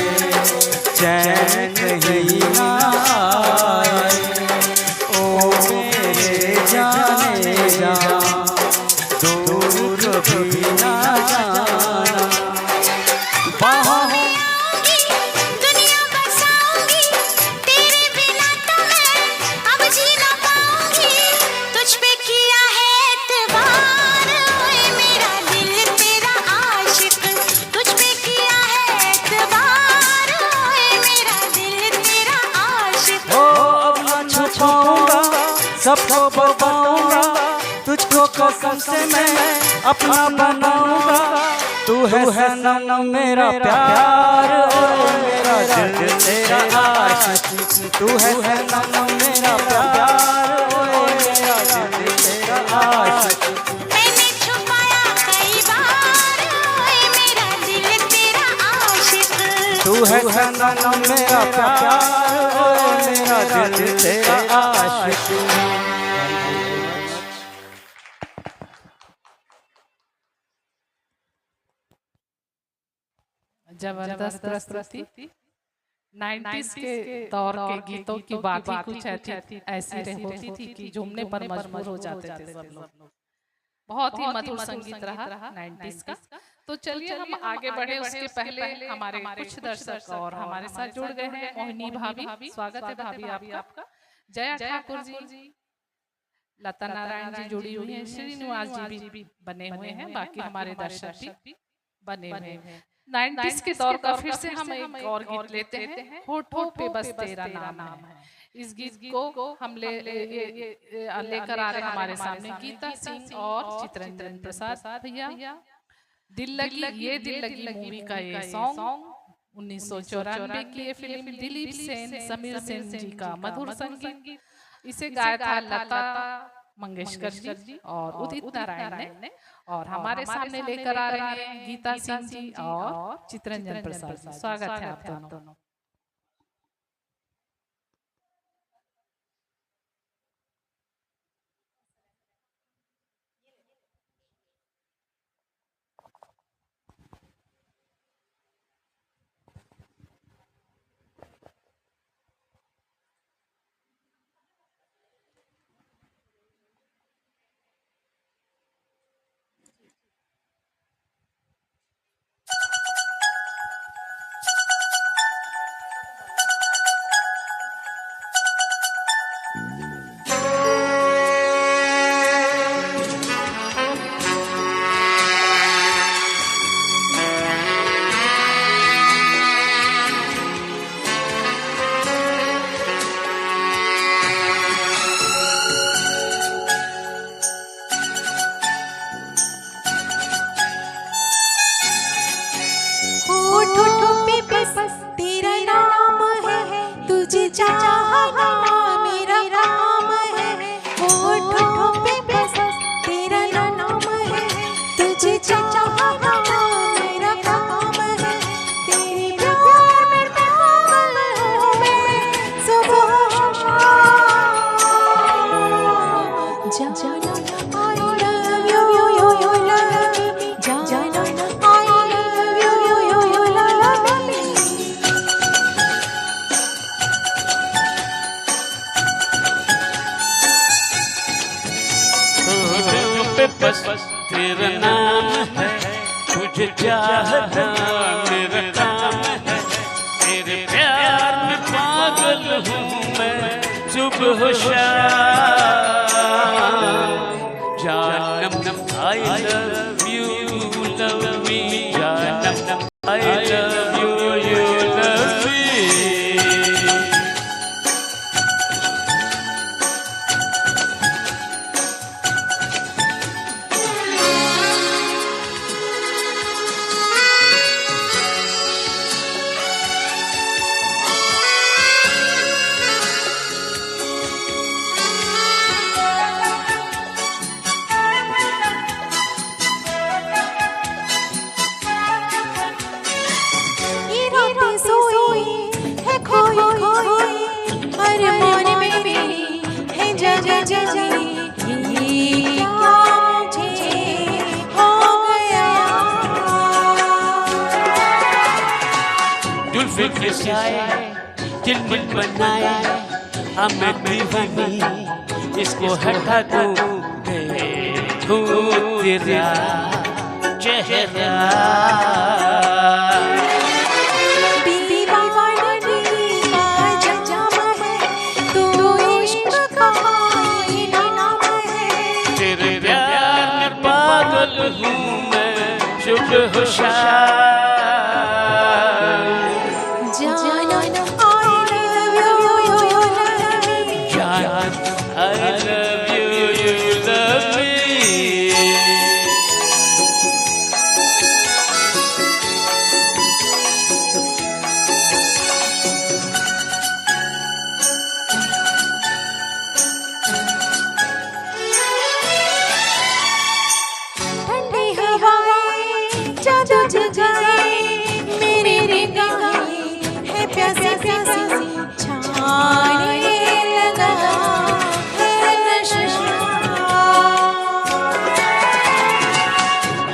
चैन कहीं ना आए। ओ मेरे जाने जा, दूर कभी ना जाना। बाहों दुनिया बसाऊंगी, तेरे बिना तो मैं अब जी ना पाऊंगी। तुझ पे किया है एतबार, ओए मेरा दिल तेरा आशिक। तुझ पे किया है एतबार, ओए मेरा दिल तेरा आशिक। हो अब ना छुपाऊंगा, सबको बताऊंगा, तुझको कसम से मैं अपना बनाऊंगा। तू है सनम मेरा प्यार, ओ मेरा दिल तेरा आशिक। तू है सनम मेरा प्यार, ओ मेरा दिल तेरा आशिक। मैंने छुपाया कई बार, ओए मेरा दिल तेरा आशिक। तू है सनम मेरा प्यार, ओ मेरा दिल तेरा आशिक। जबरदस्त प्रस्तुति। 90s के दौर के गीतों की बात ही कुछ ऐसी होती थी कि झूमने पर मजबूर हो जाते थे सब लोग। बहुत ही मधुर संगीत रहा 90s का। तो चलिए हम आगे बढ़े उसके पहले हमारे कुछ दर्शक और हमारे साथ जुड़ गए हैं। मोहिनी भाभी, स्वागत है भाभी आपका। जया ठाकुर जी, लता नारायण जी जुड़ी हुई हैं, श्रीनिवास जी भी बने हुए हैं, बाकी हमारे दर्शक भी बने हुए हैं। 90s के दौर का फिर से हम एक और गीत लेते हैं, होठों पे बस तेरा नाम है। इस गीत को हम लेकर आ रहे हैं हमारे सामने गीता सिंह और चित्रंजन प्रसाद भैया। दिल लगी मूवी का ये सॉन्ग 1994 की ये फिल्म, दिलीप सेन समीर सेन जी का मधुर संगीत। इसे गाया था लता मंगेशकर जी और उदित नारायण ने। और हमारे सामने लेकर आ रहे हैं गीता सिंह जी और चित्रंजन प्रसाद जी। स्वागत है आप दोनों। होठों पे बस तेरा नाम है, तुझे चाहना मेरा काम है। होठों पे बस तेरा नाम है, तुझे चाहना मेरा काम है। तेरे प्यार में पागल हूँ मैं सुबह शाम। जाना I love you, love me। जाना I love you, love me। होठों पे बस तेरा नाम है, तुझे चाहना मेरा काम है। तेरे प्यार में पागल हूँ मैं सुबह शाम। जानम I love you, love me। जानम I love you, love me। के साए चिलमिल बनाए हमें दीवानी इसको हटा दो देखूं तेरा चेहरा तेरे प्यार में पागल हूँ मैं शुभ होशियार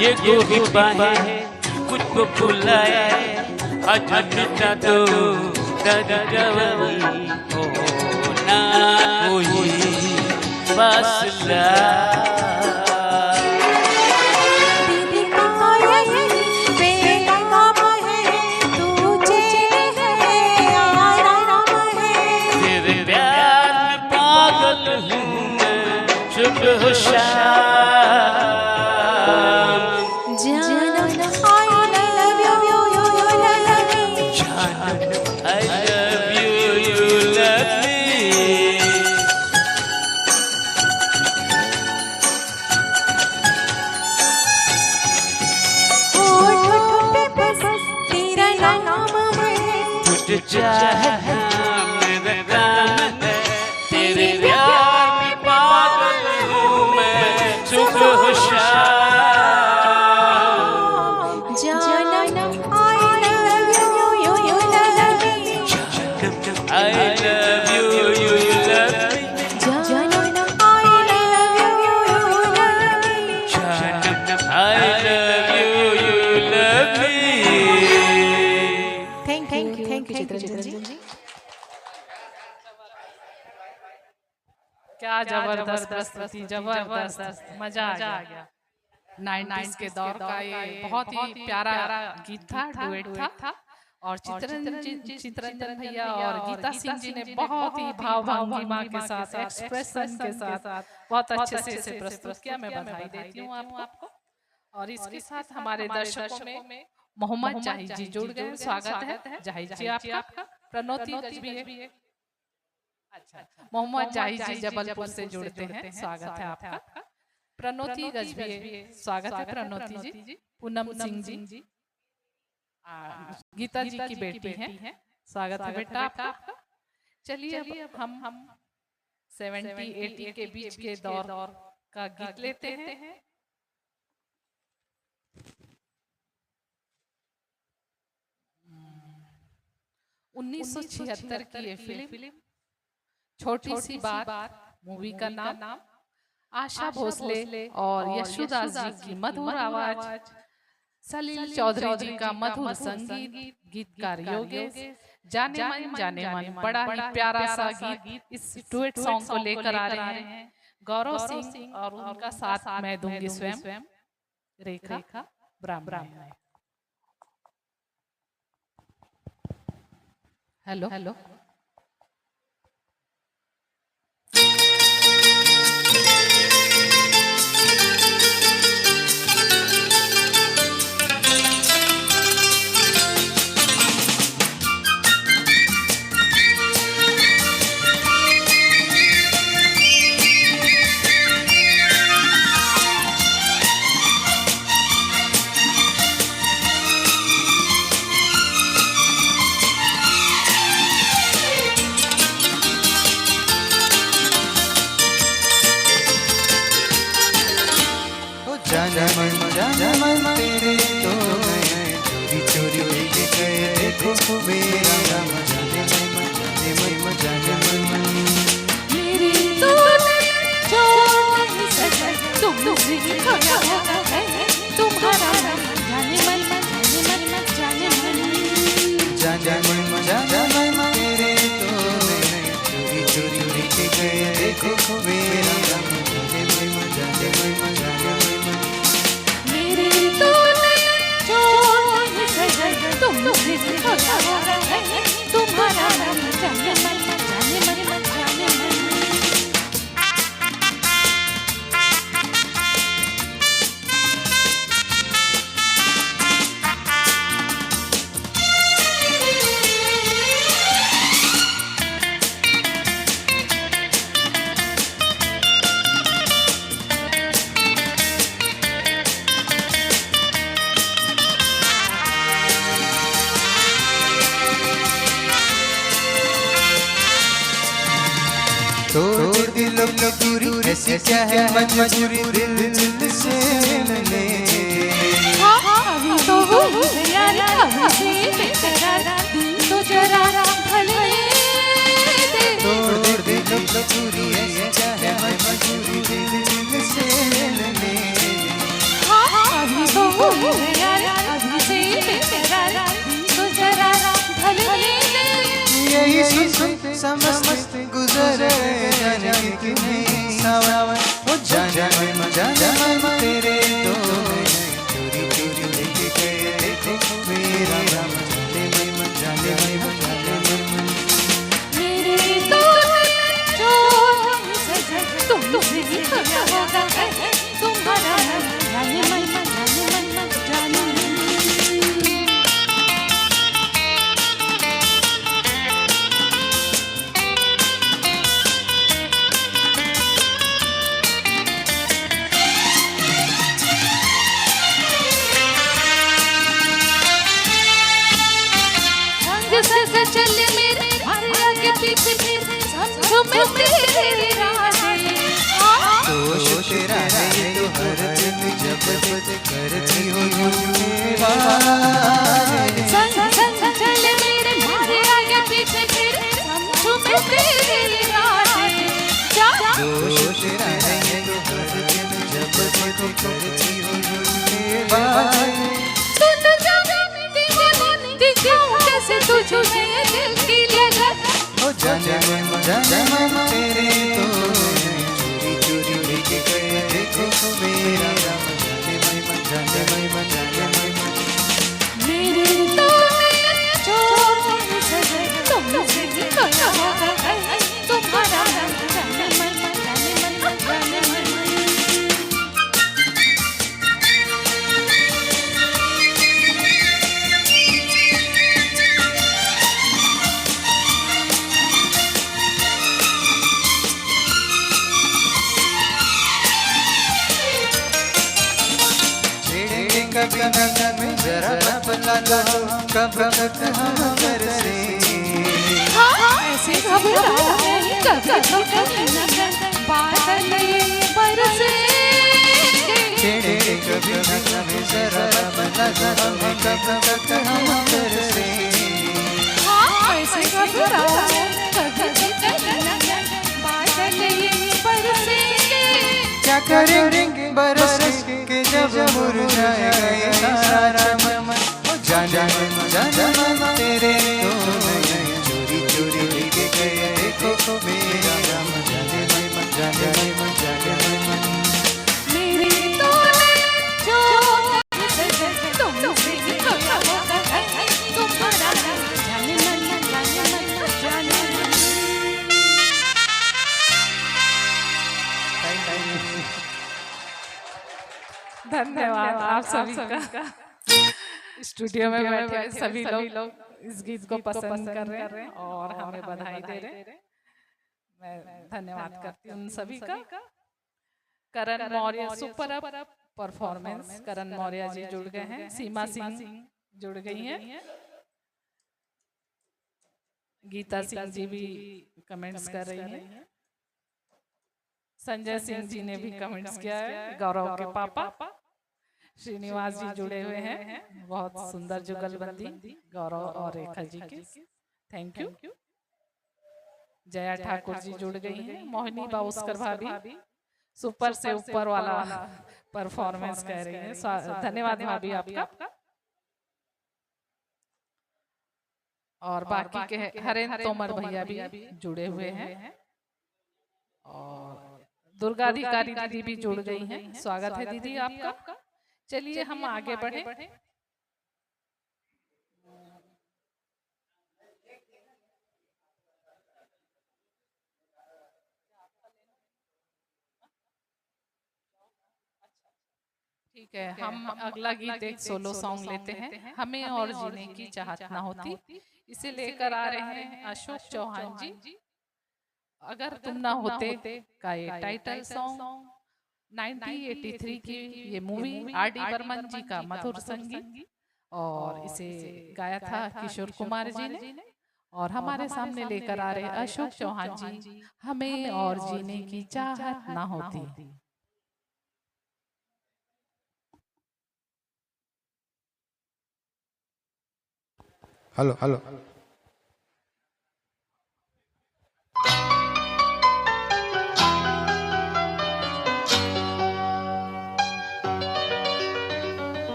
ये गोरी बाहें कुछ को बुलाए आज मिटा दो दगदगवाई हो ना कोई फासला तेरे प्यार में पागल हूँ मैं शुभ होशियार चाहे मेरा काम है तेरे प्यार में पागल हूँ मैं शुभ होशियार जानम I love you you love me जानम I love you you love me Thank you Chittaranjan जी। क्या जबरदस्त प्रस्तुति, जबरदस्त, मजा आ गया। 90s के दौर का ये बहुत ही प्यारा गीत था, डुएट था और चित्रंजन भैया और गीता सिंह जी ने बहुत ही भाव भंगिमा के साथ, एक्सप्रेशन के साथ बहुत अच्छे से इसे प्रस्तुत किया। मैं बधाई देती हूँ आपको। और इसके साथ हमारे दर्शकों में मोहम्मद जाहिद जी जुड़ गए, स्वागत है जाहिद जी आपका। प्रणोती गज भी है, अच्छा मोहम्मद जाहिद जी जबलपुर से जुड़ते हैं, स्वागत है आपका। प्रणोती गज भी है, स्वागत है प्रणोती जी। पूनम सिंह जी गीता जी की बेटी हैं, स्वागत है बेटा आपका। चलिए अब हम 70-80 के बीच के दौर का गीत लेते हैं। 1976 की ये फिल्म छोटी सी बात, मूवी का नाम। आशा भोसले और यशोदास जी की मधुर आवाज, सलील चौधरी जी का मधुर संगीत, गीतकार योगेश। जाने मन बड़ा ही प्यारा सा गीत इस डुएट सॉन्ग को लेकर आ रहे हैं गौरव सिंह और उनका साथ मैं दूंगी स्वयं रेखा ब्राह्मण। हेलो हेलो जानमन तेरे तो मैं चोरी चोरी लेके गए, देखो मेरा राम जाने मन मेरी तूने छोड़ नहीं सका, तुमसे खोया है तुम्हारा जाने मन जानमन देखो मेरा राम जाने मन जाने मन जाने मन। मेरे तो जो सजन तुमसे खोया है तुम्हारा मन जाने मन जाने मन जाने मन। तोड़ दिलों की दूरी ऐसी क्या है मजबूरी दिल से मिलने। अभी तो वो यार हमसे बेकरार दिल तो जरा भले दे। तोड़ दिलों की दूरी ऐसी क्या है मजबूरी दिल से मिलने। अभी तो वो यार हमसे बेकरार दिल तो जरा भले दे। यही सुन समझ गुजर जाने की सावन वो जाने मन जाने मन तेरे तो चोरी चोरी लेके गए देखो मेरा राम जाने मन जाने मन जाने मन। मेरे तो जो सजन तुमसे खोया होगा है तुम्हारा जाने मन जाने मन जाने मन। चल मेरे हमारे आगे पीछे फिर समझो मैं तेरी राहें। तो तेरा है ये तो हर दिन जब करती हो संग संग चल मेरे हमारे आगे पीछे फिर समझो मैं तेरी राहें। तो तेरा है ये तो हर दिन जब करती हो सुन दिखाऊं कैसे तुझे मैं दिल की लगन। ओ जाने मन तेरे तो चोरी चोरी लेके गए देखो मेरा राम जाने मन जाने मन जाने मन। मेरे तो जो सजन तुमसे खोया होगा है तुम्हारा जाने मन जाने मन जाने मन। कभी नजर में जरा बता लो कब तक हम घर से। ऐसे घबराओ नहीं कभी बादल बरसे। कभी नजर में जरा बता लो कब तक हम घर से। ऐसे घबराओ कभी बादल बरसे। क्या करेंगे बरस के जब मुरझाएगा ये सारा चमन। ओ जाने मन तेरे तो चोरी चोरी लेके गए देखो मेरा राम जाने मन जाने मन जाने मन। मेरे तो जो सजन तुमसे खोया होगा है तुम्हारा जाने मन जाने मन जाने मन। धन्यवाद आप सभी का। स्टूडियो में बैठे सभी लोग इस गीत को पसंद कर रहे हैं और हमें बधाई दे रहे हैं। मैं धन्यवाद करती हूँ उन सभी का। करण मौर्य सुपर अप परफॉर्मेंस करण मौर्य जी जुड़ गए हैं। सीमा सिंह जुड़ गई हैं। गीता सिंह जी भी कमेंट्स कर रही हैं। संजय सिंह जी ने भी कमेंट्स किया है। गौरव के पापा श्रीनिवास जी जुड़े हुए हैं। बहुत सुंदर जुगलबंदी गौरव और रेखा जी की। Thank you. जया ठाकुर जी जुड़ गई हैं। मोहिनी बाउस्कर भाभी सुपर से ऊपर वाला परफॉर्मेंस कह रही है। धन्यवाद भाभी आपका। और बाकी के हरेंद्र तोमर भैया भी जुड़े हुए हैं। और दुर्गाधिकारी दीदी भी जुड़ गई हैं। स्वागत है दीदी आपका। चलिए हम आगे बढ़े। ठीक है, हम अगला गीत एक सोलो सॉन्ग लेते हैं, हमें और जीने की चाहत ना होती। इसे लेकर आ रहे हैं अशोक चौहान जी। अगर तुम ना होते का ये टाइटल सॉन्ग 1983 की ये मूवी R.D. बर्मन जी का मधुर संगीत, और इसे गाया था किशोर कुमार जी ने। और हमारे सामने लेकर आ रहे अशोक चौहान जी, हमें और जीने की चाहत ना होती। हेलो हेलो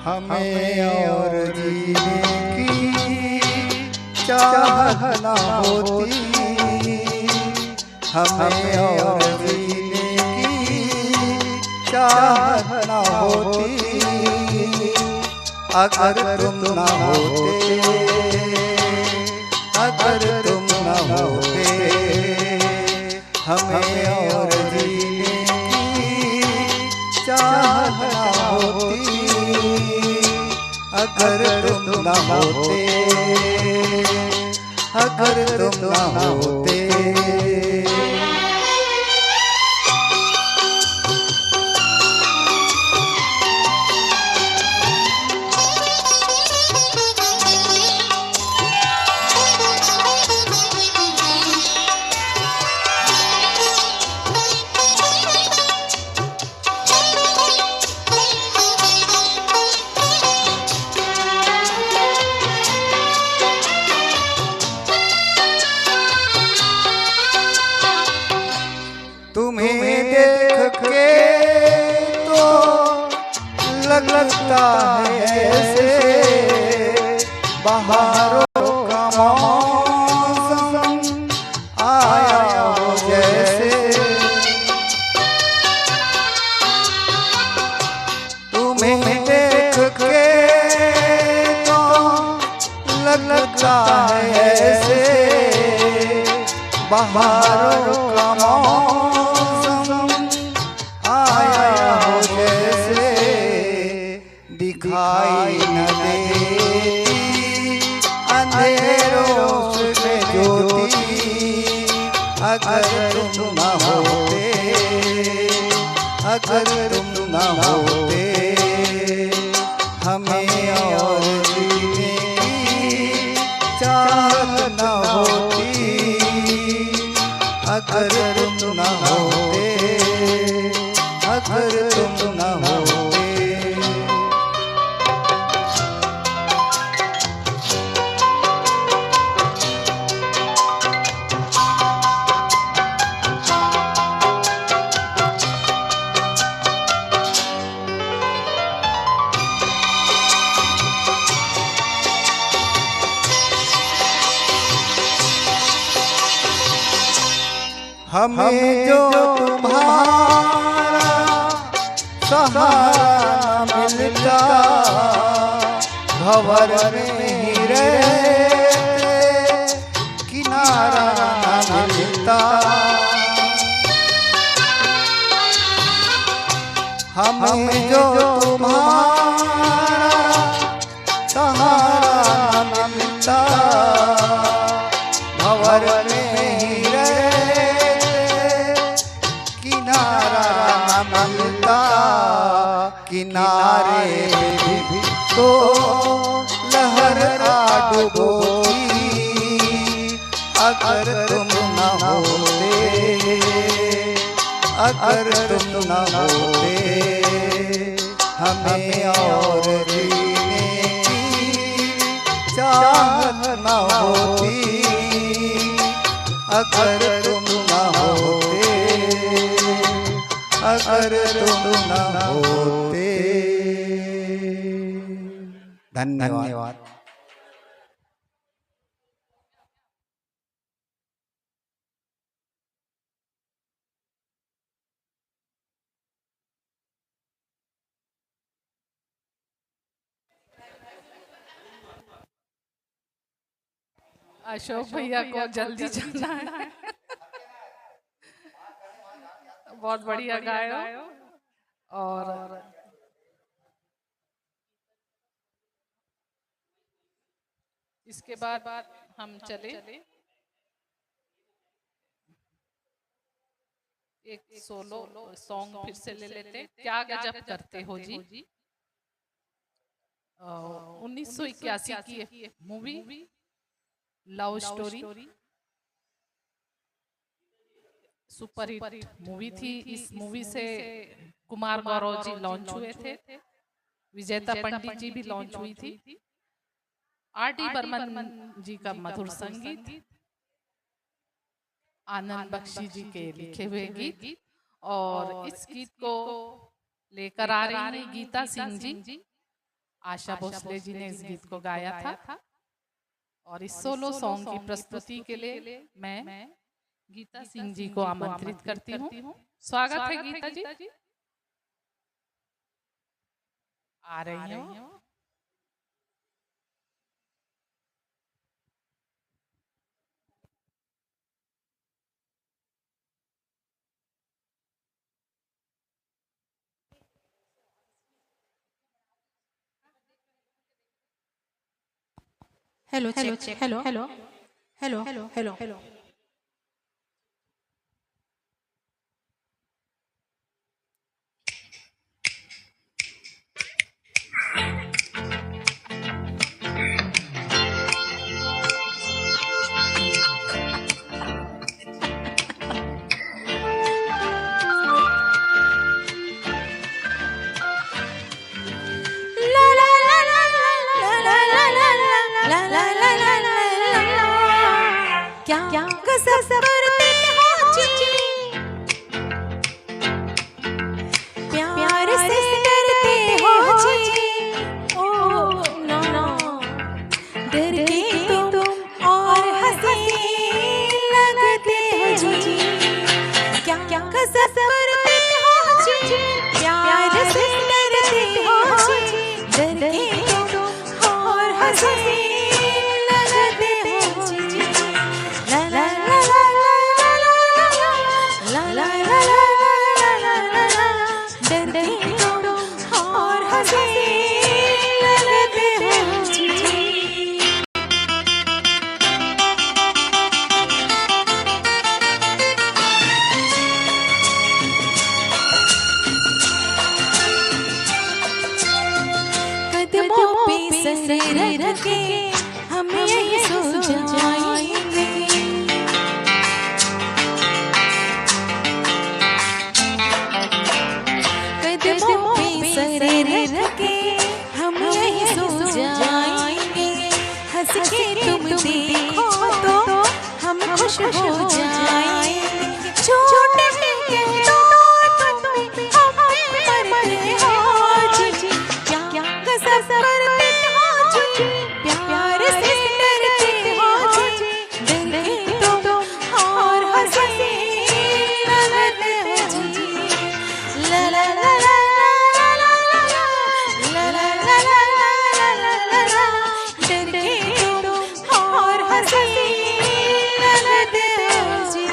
हमें और जीने की चाहत ना होती, हमें और जीने की चाहत ना होती, अगर तुम ना होते, अगर तुम ना होते, हमें और जीने की चाहत ना होती, अगर तुम ना होते, अगर तुम ना होते। तुम्हें देख के तो लगता है ऐसे बहारों का मौसम आया हो जैसे, तुम्हें देख के तो लगता है ऐसे बहारों का मौसम आया हो जैसे, दिखाई न देती अंधेरों में ज्योति, अगर तुम न होते, अगर तुम न होते, हमें और जीने की चाहत न होती, अगर तुम न होते, अगर तुम न होते। हमें जो तुम्हारा सहारा मिलता, भंवर में ही रहते किनारा न मिलता, हमें जो तुम्हारा सहारा मिलता, भंवर में ही मिलता, किनारे भी तो लहर आ डूबोगी, अगर तुम न होते, अगर तुम न होते, हमें और जीने की चाहत न होती, अगर तुम न अगर तुम न होते। धन्यवाद। अशोक भैया को जल्दी जाना है। बहुत बढ़िया गाए हो। और इसके बाद हम चले एक सोलो सॉन्ग फिर से ले लेते। क्या गजब करते हो जी। 1981 की movie love story superhit movie थी। इस मूवी से कुमार गौरव जी लॉन्च हुए थे, विजेता पंडित जी भी लॉन्च हुई थी। R.D. बर्मन जी का मधुर संगीत, आनंद बख्शी जी के लिखे हुए गीत, और इस गीत को लेकर आ रही हैं गीता सिंह जी। आशा भोसले जी ने इस गीत को गाया था। और इस सोलो सॉन्ग की प्रस्तुति के लिए मैं गीता सिंह जी को आमंत्रित करती हूँ। स्वागत है गीता जी। आ रही हूँ। Hello check hello hello hello hello hello hello. क्या कसम करते हो जी, प्यार से डरते हो जी। ओ नो नो, डर के तुम और हंसी लगते हो जी। क्या कसम करते हो जी, प्यार से डरते हो जी। डर के तुम और हंसी लगते हो जी। ला ला ला ला ला ला ला ला, डर के तुम और हंसी लगते हो जी। कदमों पे सर रखे हम यही सो जाएंगे। कदमों पे सर रखे हम यही सो जाएंगे। हंस के तुम देखो तो हम खुश हो जाएंगे। छोटे के तो तुम हम मरते हो जी। क्या कसम करते हो जी, प्यार से डरते हो जी। डर के तुम और हंसी लगते हो जी। ला ला ला ला ला ला ला ला ला ला, डर के तुम और हंसी लगते हो जी।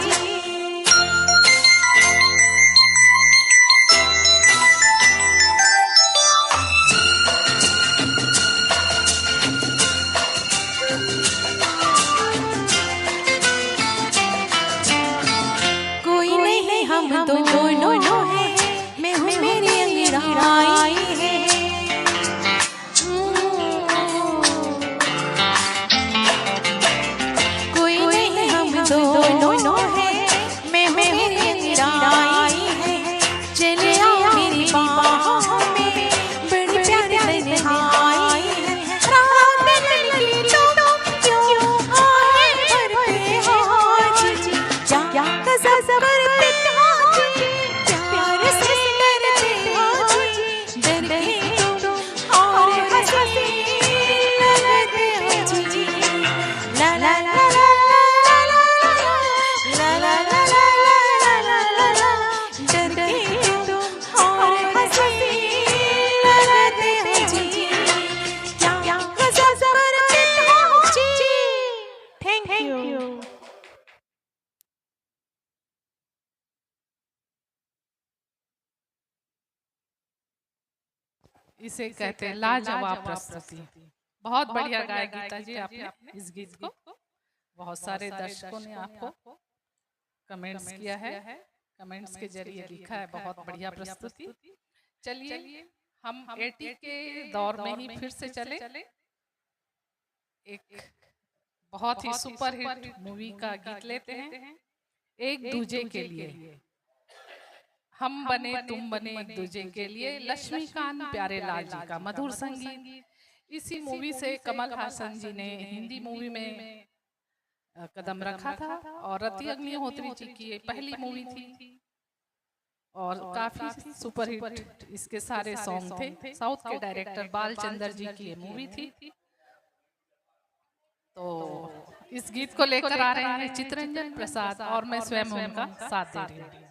इसे कहते हैं लाजवाब प्रस्तुति। बहुत बढ़िया गाया गीता जी आपने इस गीत को। बहुत सारे दर्शकों ने आपको कमेंट्स किया है, कमेंट्स के जरिए लिखा है बहुत बढ़िया प्रस्तुति। चलिए हम 80 के दौर में ही फिर से चले। एक बहुत ही सुपरहिट मूवी का गीत लेते हैं, एक दूजे के लिए। हम बने तुम बने एक दूजे के लिए, लक्ष्मीकांत प्यारेलाल जी का मधुर संगीत। इसी मूवी से कमल हासन जी ने हिंदी मूवी में कदम रखा था और रति अग्निहोत्री जी की ये पहली मूवी थी और काफी सुपरहिट इसके सारे सॉन्ग थे। साउथ के डायरेक्टर बालचंद्र जी की ये मूवी थी। तो इस गीत को लेकर आ रहे हैं चित्रंजन प्रसाद और मैं स्वयं उनका साथ दे रही हूँ।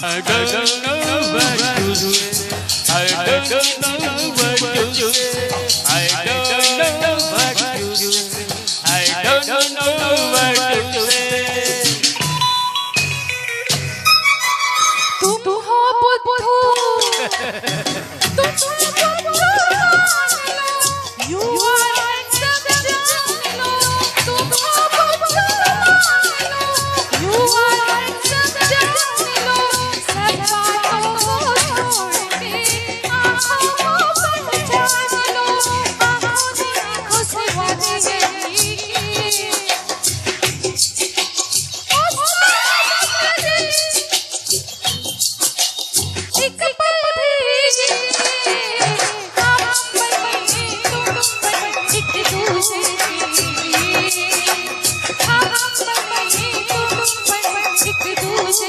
I don't know what to do. I don't know what to do. I don't know what to do. I don't know what to do. तुम हो बुद्धू, तुम हो बुद्धू, you are exceptional. तुम हो बुद्धू, you are exceptional. सब बातों को छोड़ के आँखों पर जान लो, आँखों देखो सिवाने गई। एक पल भी हम बने तुम बने एक दूसरे हम बने तुम बने एक दूसरे।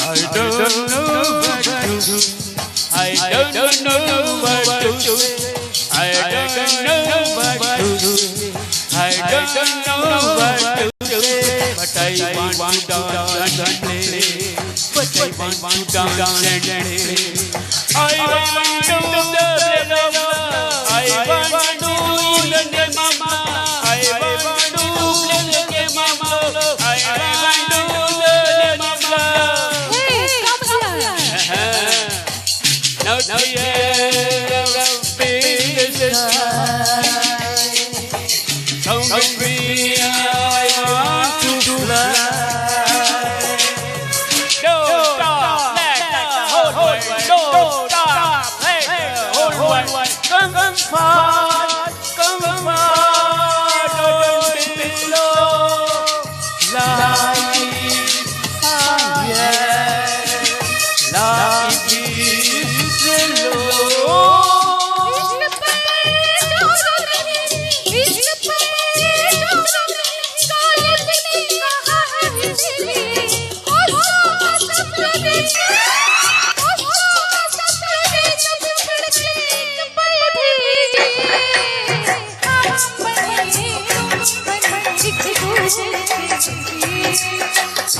I don't know what to do. I don't know what to do. I don't know what to do. But I want to dance and play. But I want to dance and play. I want to love. I want to love mama. I want to love mama. I want to love mama. Now the air fills the sky. Come with me, I want to fly.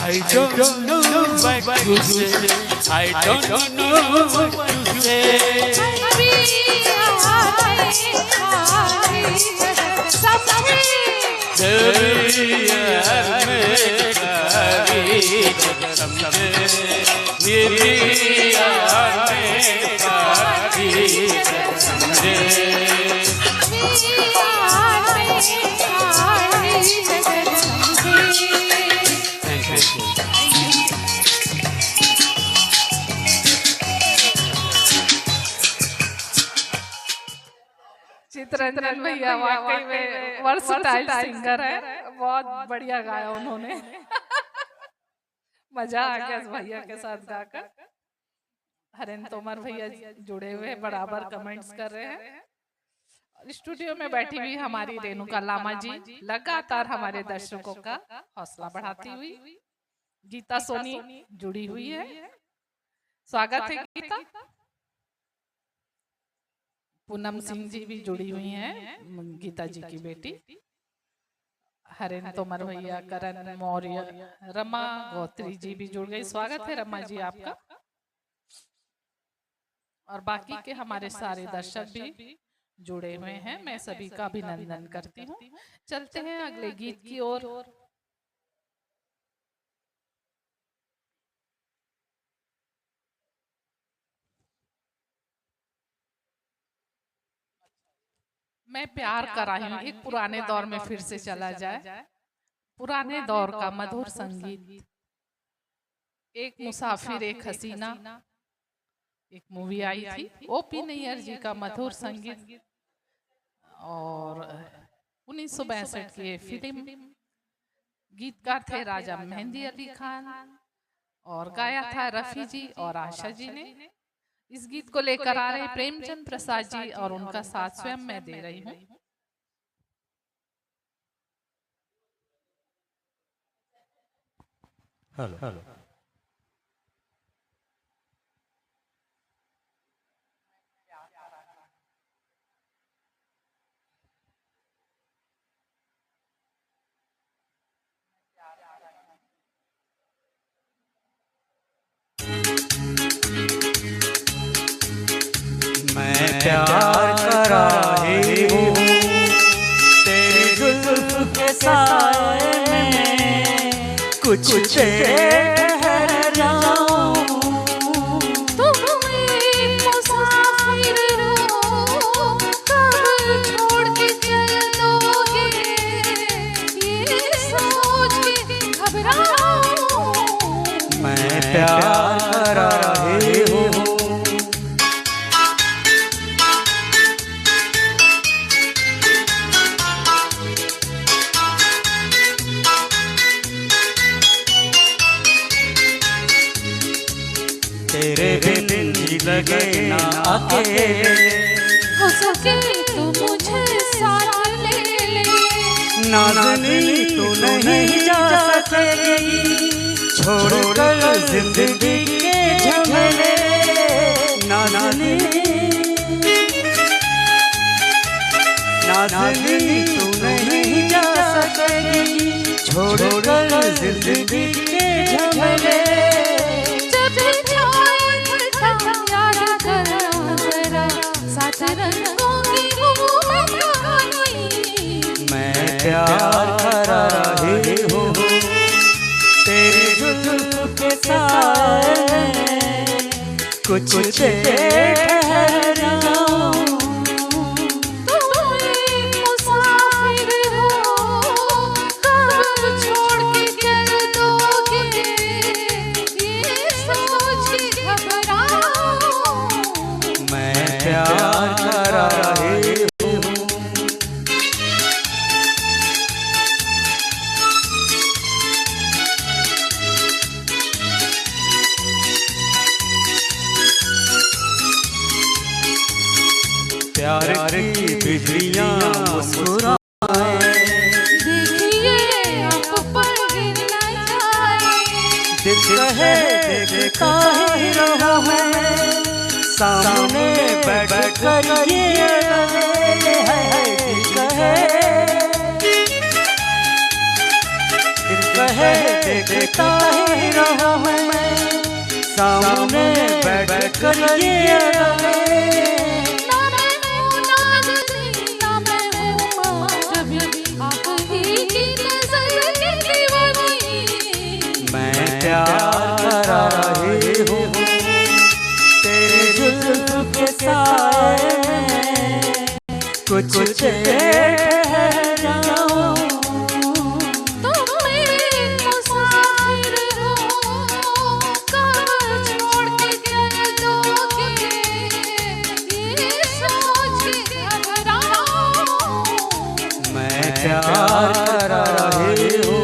I don't know what to say. I don't know what to say. मेरी यार में कभी समझे, मेरी यार में कभी समझे। चित्ररंजन भैया वाकई में वर्सटाइल सिंगर है, बहुत बढ़िया गाया उन्होंने। मजा आ गया भैया के साथ गाकर। हरेंद्र तोमर भैया जुड़े हुए बराबर कमेंट्स कर रहे हैं। स्टूडियो में बैठी हुई हमारी रेणुका लामा जी लगातार हमारे दर्शकों का हौसला बढ़ाती हुई। गीता सोनी जुड़ी हुई है, स्वागत है गीता। पूनम सिंह जी भी जुड़ी हुई हैं, गीता जी की बेटी। हरेंद्र तोमर भैया, करण मौर्य, रमा गोत्री जी भी जुड़ गई। स्वागत है रमा जी आपका। और बाकी के हमारे सारे दर्शक भी जुड़े हुए हैं, मैं सभी का अभिनंदन करती हूँ। चलते हैं अगले गीत की ओर। मैं प्यार कर रही हूँ, एक पुराने दौर में फिर से चला जाए। पुराने दौर का मधुर संगीत, एक मुसाफिर एक हसीना, एक मूवी आई थी, ओपी नैयर जी का मधुर संगीत। और 1962 की ये फिल्म, गीतकार थे राजा मेहंदी अली खान और गाया था रफी जी और आशा जी ने। इस गीत को लेकर आ रहे प्रेमचंद प्रसाद जी और उनका साथ स्वयं मैं दे रही हूँ। Hello hello. मैं प्यार कर रही हूँ तेरी जुल्फ के साए में, कुछ ठहर जाऊं। तुम एक मुसाफिर हो, कब छोड़ के चल दोगे, ये सोच के घबराऊं। मैं प्यार कर रही हूँ तेरे बिन जी लगे ना अकेले, हो सके तो मुझे साथ ले ले। नाज़नी तू नहीं जा सकेगी छोड़ कर जिंदगी के झमेले। नाज़नी नाज़नी तू नहीं जा सकेगी छोड़ कर जिंदगी के झमेले। जब जाए खुलता याद करना जरा, साथ रंगों की वो कहानी। मैं प्यार कर रही हूँ तेरी जुल्फ के साए में, कुछ ठहर जाऊं। तुम एक मुसाफिर हो, कब छोड़ के चल दोगे, ये सोच के घबराऊं। मैं प्यार कर रही हूँ। प्यार की बिजलियां मुस्कुराए, देखिए आप पर गिर न जाए। दिल कहे देखता ही रहा है, सामने बैठ कर ये है। दिल कहे दिल कहे देखता ही रहूं मैं, सामने बैठ कर ये ना मैं हूँ नाज़नीं, ना मैं हूँ माजबी, आप ही की नज़र की दीवानी। मैं प्यार करा रही हूँ तेरे जुल्फ के साए में, कुछ ठहर जाऊं। तुम मेरे मुसाफिर हो, कहाँ छोड़ के चल दोगे, ये सोच के घबराऊं। मैं प्यार करा रही हूँ।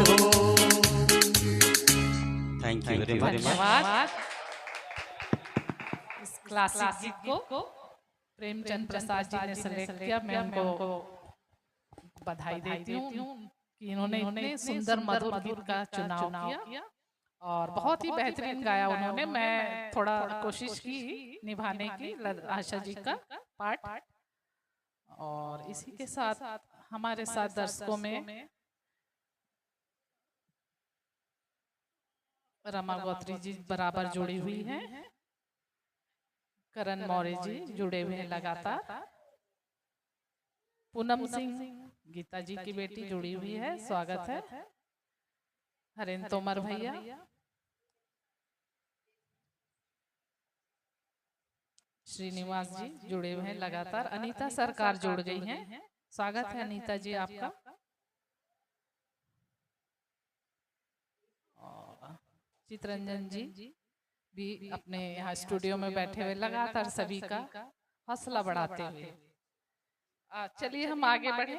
Thank you very much. धन्यवाद। इस क्लासिक गीत को प्रेमचंद प्रसाद जी ने सेलेक्ट किया। मैं उनको बधाई देती हूँ कि इन्होंने इतने सुंदर मधुर गीत का चुनाव किया और बहुत ही बेहतरीन गाया उन्होंने। मैं थोड़ा कोशिश की निभाने की आशा जी का पार्ट, और इसी के साथ हमारे साथ दर्शकों में रमा गोत्री जी बराबर जुड़ी हुई हैं, करण मौर्य जी जुड़े हुए हैं लगातार, पूनम सिंह गीता जी की बेटी जुड़ी हुई है, स्वागत है। हरेंद्र तोमर भैया, श्रीनिवास जी जुड़े हुए हैं लगातार, अनीता सरकार जुड़ गई हैं, स्वागत है अनीता जी आपका। चितरंजन जी भी अपने यहाँ स्टूडियो में बैठे हुए लगातार सभी का हौसला बढ़ाते हुए। चलिए हम आगे बढ़े।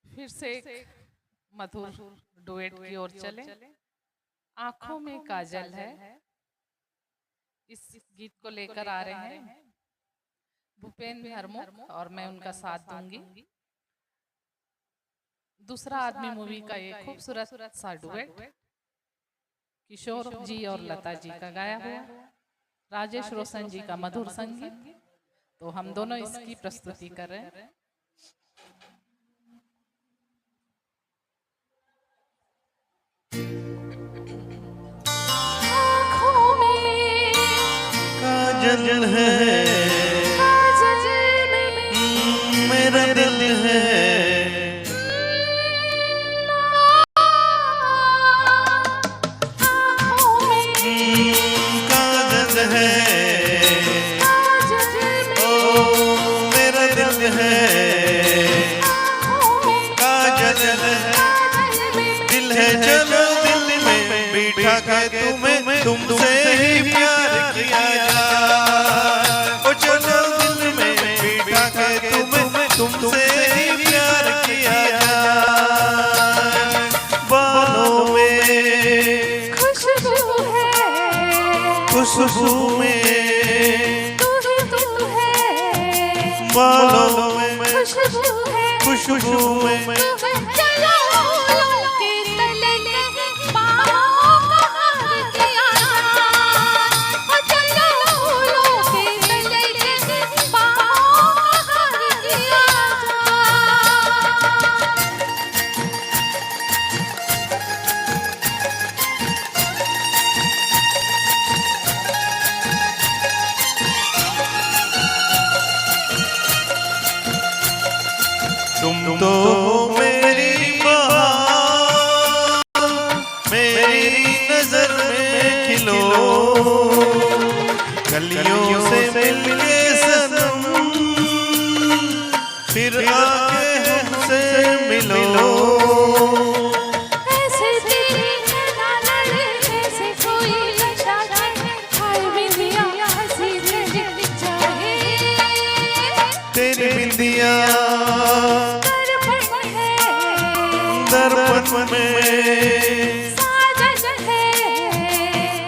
फिर से एक मधुर डुएट की ओर चले। आंखों में काजल है, इस गीत को लेकर आ रहे हैं भूपेंद्र हरमुख और मैं उनका साथ दूंगी। दूसरा आदमी मूवी का एक खूबसूरत सा डुएट किशोर जी और लता जी का गाया हुआ, राजेश रोशन जी का मधुर संगीत। तो हम दोनों इसकी प्रस्तुति कर रहे हैं। आँखों में काजल है, मेरा दिल है, काजल है, ओ मेरा दिल है, काजल है, दिल है चलो दिल में बिठा के तुम्हें तुमसे ही प्यार किया जाए। ओ चलो दिल में बिठा के तुम्हें तुमसे ही प्यार किया जाए। बालों में खुशबू है, खुशबू में तू है, बालों में खुशबू है, खुशबू में चलो के तले पाँव का हार किया जाए। ओ चलो के तले पाँव का हार किया तुम तो मेरी बहार, मेरी नजर में खिलो, कलियों से मिलके सनम, फिर आके हमसे मिलो। ऐसे तेरी नैना लड़े, ऐसे कोई नशा करे, हाय बिंदिया हंसी तेरी चाहे। तेरी बिंदिया दर्पण में साजन है,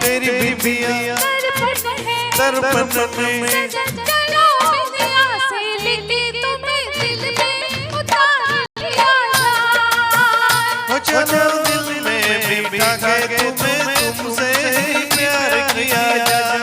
तेरी बिंदिया दर्पण में चलो बिंदिया से लिखी तुम्हें दिल में उतार लिया जाए। हो चलो दिल में बिठा के तुम्हें तुमसे ही प्यार किया जाए।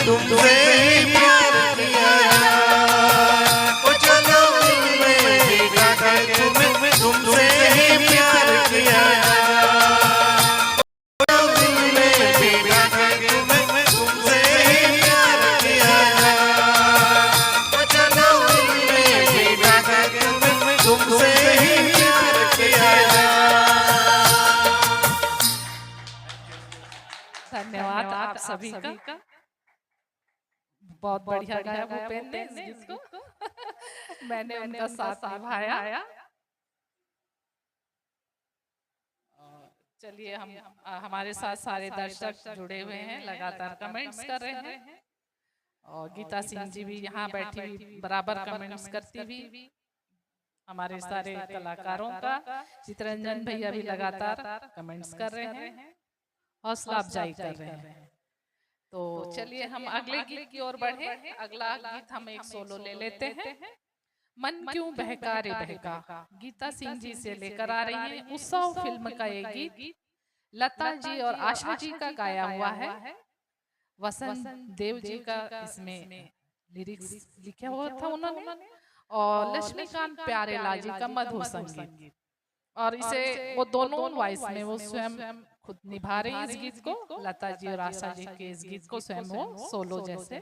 तुमसे ही प्यार किया ओ चलो दिल में बिठा के तुम्हें तुमसे ही प्यार किया ओ दिल में बिठा के तुम्हें तुमसे ही प्यार किया ओ चलो दिल में बिठा के तुम्हें तुमसे ही प्यार किया। धन्यवाद आप सभी का। बहुत बढ़िया गाया भूपेन ने इस गीत को। मैंने उनका साथ निभाया। चलिए हम हमारे साथ सारे दर्शक जुड़े हुए हैं, लगातार कमेंट्स कर रहे हैं और गीता सिंह जी भी यहाँ बैठी हुई बराबर कमेंट्स करती हुई हमारे सारे कलाकारों का। चित्रंजन भैया भी लगातार कमेंट्स कर रहे हैं, हौसला अफजाई कर रहे हैं। तो चलिए हम अगले गीत की ओर बढ़े। अगला गीत हम एक सोलो ले लेते हैं। मन क्यों बहका रे बहका, गीता सिंह जी से लेकर आ रही हैं। उत्सव फिल्म का ये गीत लता जी और आशा जी का गाया हुआ है। वसंत देव जी का इसमें लिरिक्स लिखा हुआ था उन्होंने और लक्ष्मीकांत प्यारेलाल जी का मधुर संगीत। और इसे वो दोनों वॉइस में वो स्वयं खुद निभा रही इस गीत को। लता जी और आशा जी के इस गीत को स्वयं वो सोलो जैसे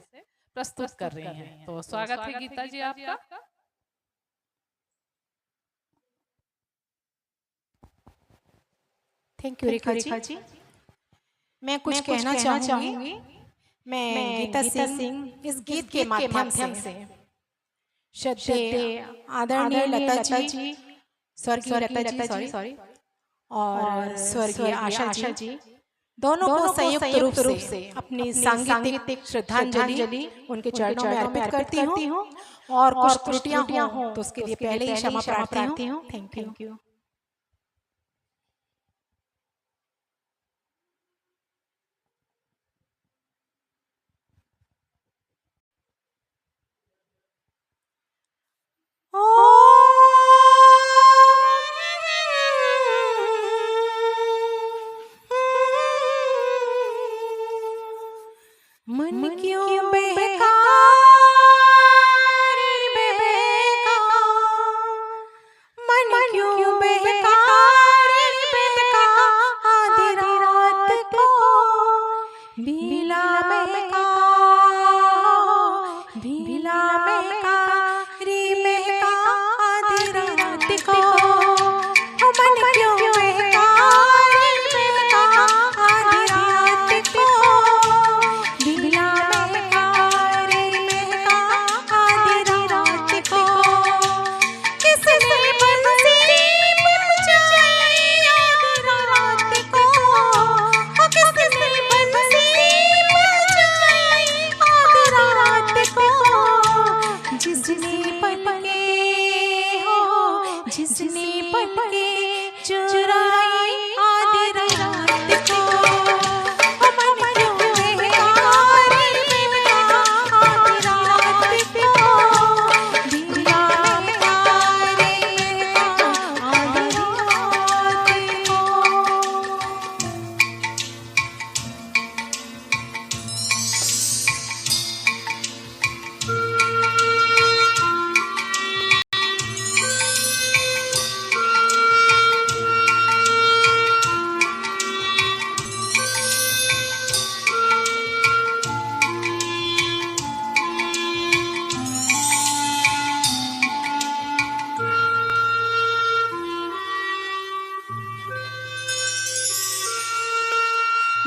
प्रस्तुत कर रही हैं। तो स्वागत है गीता जी आपका। Thank you Rekha ji. मैं कुछ कहना चाहूंगी। मैं गीता सिंह इस गीत के माध्यम से श्रद्धेय आदरणीय लता जी, स्वर्गीय लता जी सॉरी और स्वर्गीय आशा जी दोनों को संयुक्त रूप से अपनी सांगीतिक श्रद्धांजलि उनके चरणों में अर्पित करती हूँ। और कुछ त्रुटियां हों तो उसके लिए पहले ही क्षमा प्रार्थी हूँ। Thank you. मन क्यों बहका रे बहका, मन क्यों बहका रे बहका, आधी रात को भीला महका रे महका, आधी रात को मन क्यों बहका रे बहका, आधी रात को जिसने पलके चुराई आधी रात को मन क्यों बहका रे बहका, आधी रात को भीला महका रे महका, आधी रात को।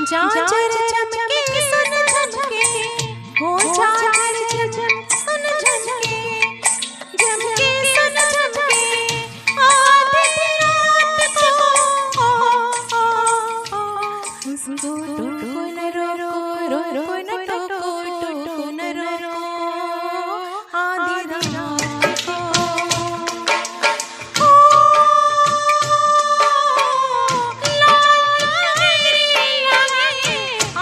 झांझर चमके सुन झमके, हो झांझर चमके सुन झमके, झमके सुन झमके आधी रात को। उसको टोको न रोको, रोको न टोको, टोको न रोको आधी रात को। आ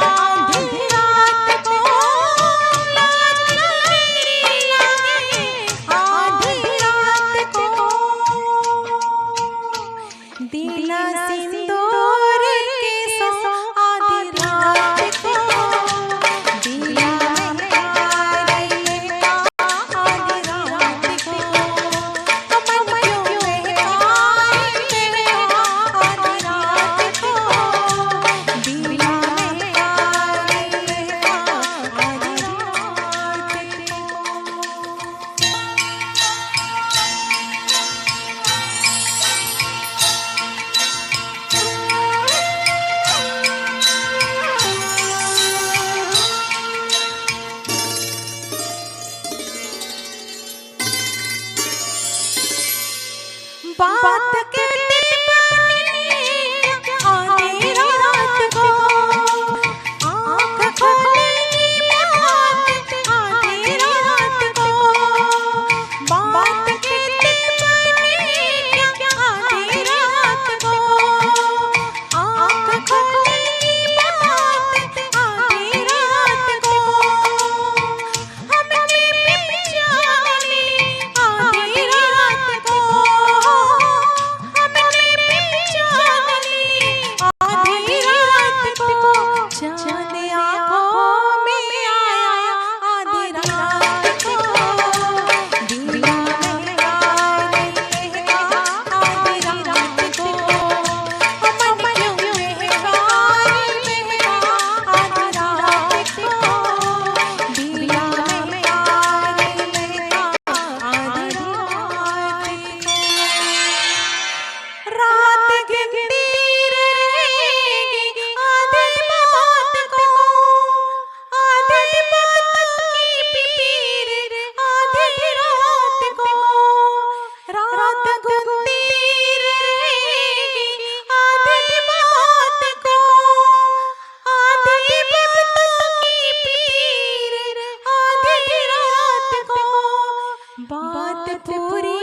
पूरी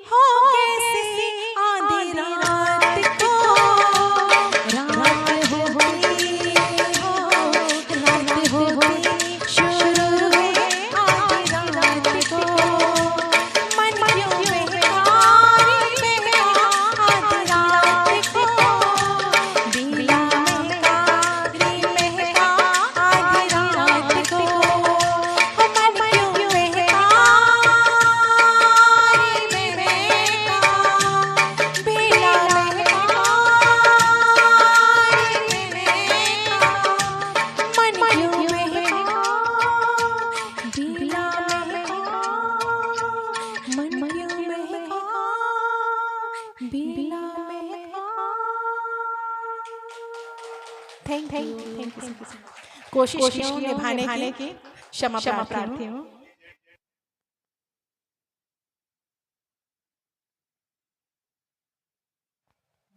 हो कैसे आधी रात को, रात हो गई हो, रात हो गई शुरू है आधी रात को, मन क्यों बेकारी महका आधी रात को, दिला महकारी महका आधी रात को, मन क्यों बेकारी महका, बेला महकारी महका, मन क्यों महका, दिला महका, मन क्यों महका, बेला महका। Thank you. कोशिश की निभाने की क्षमा प्रार्थी हूँ।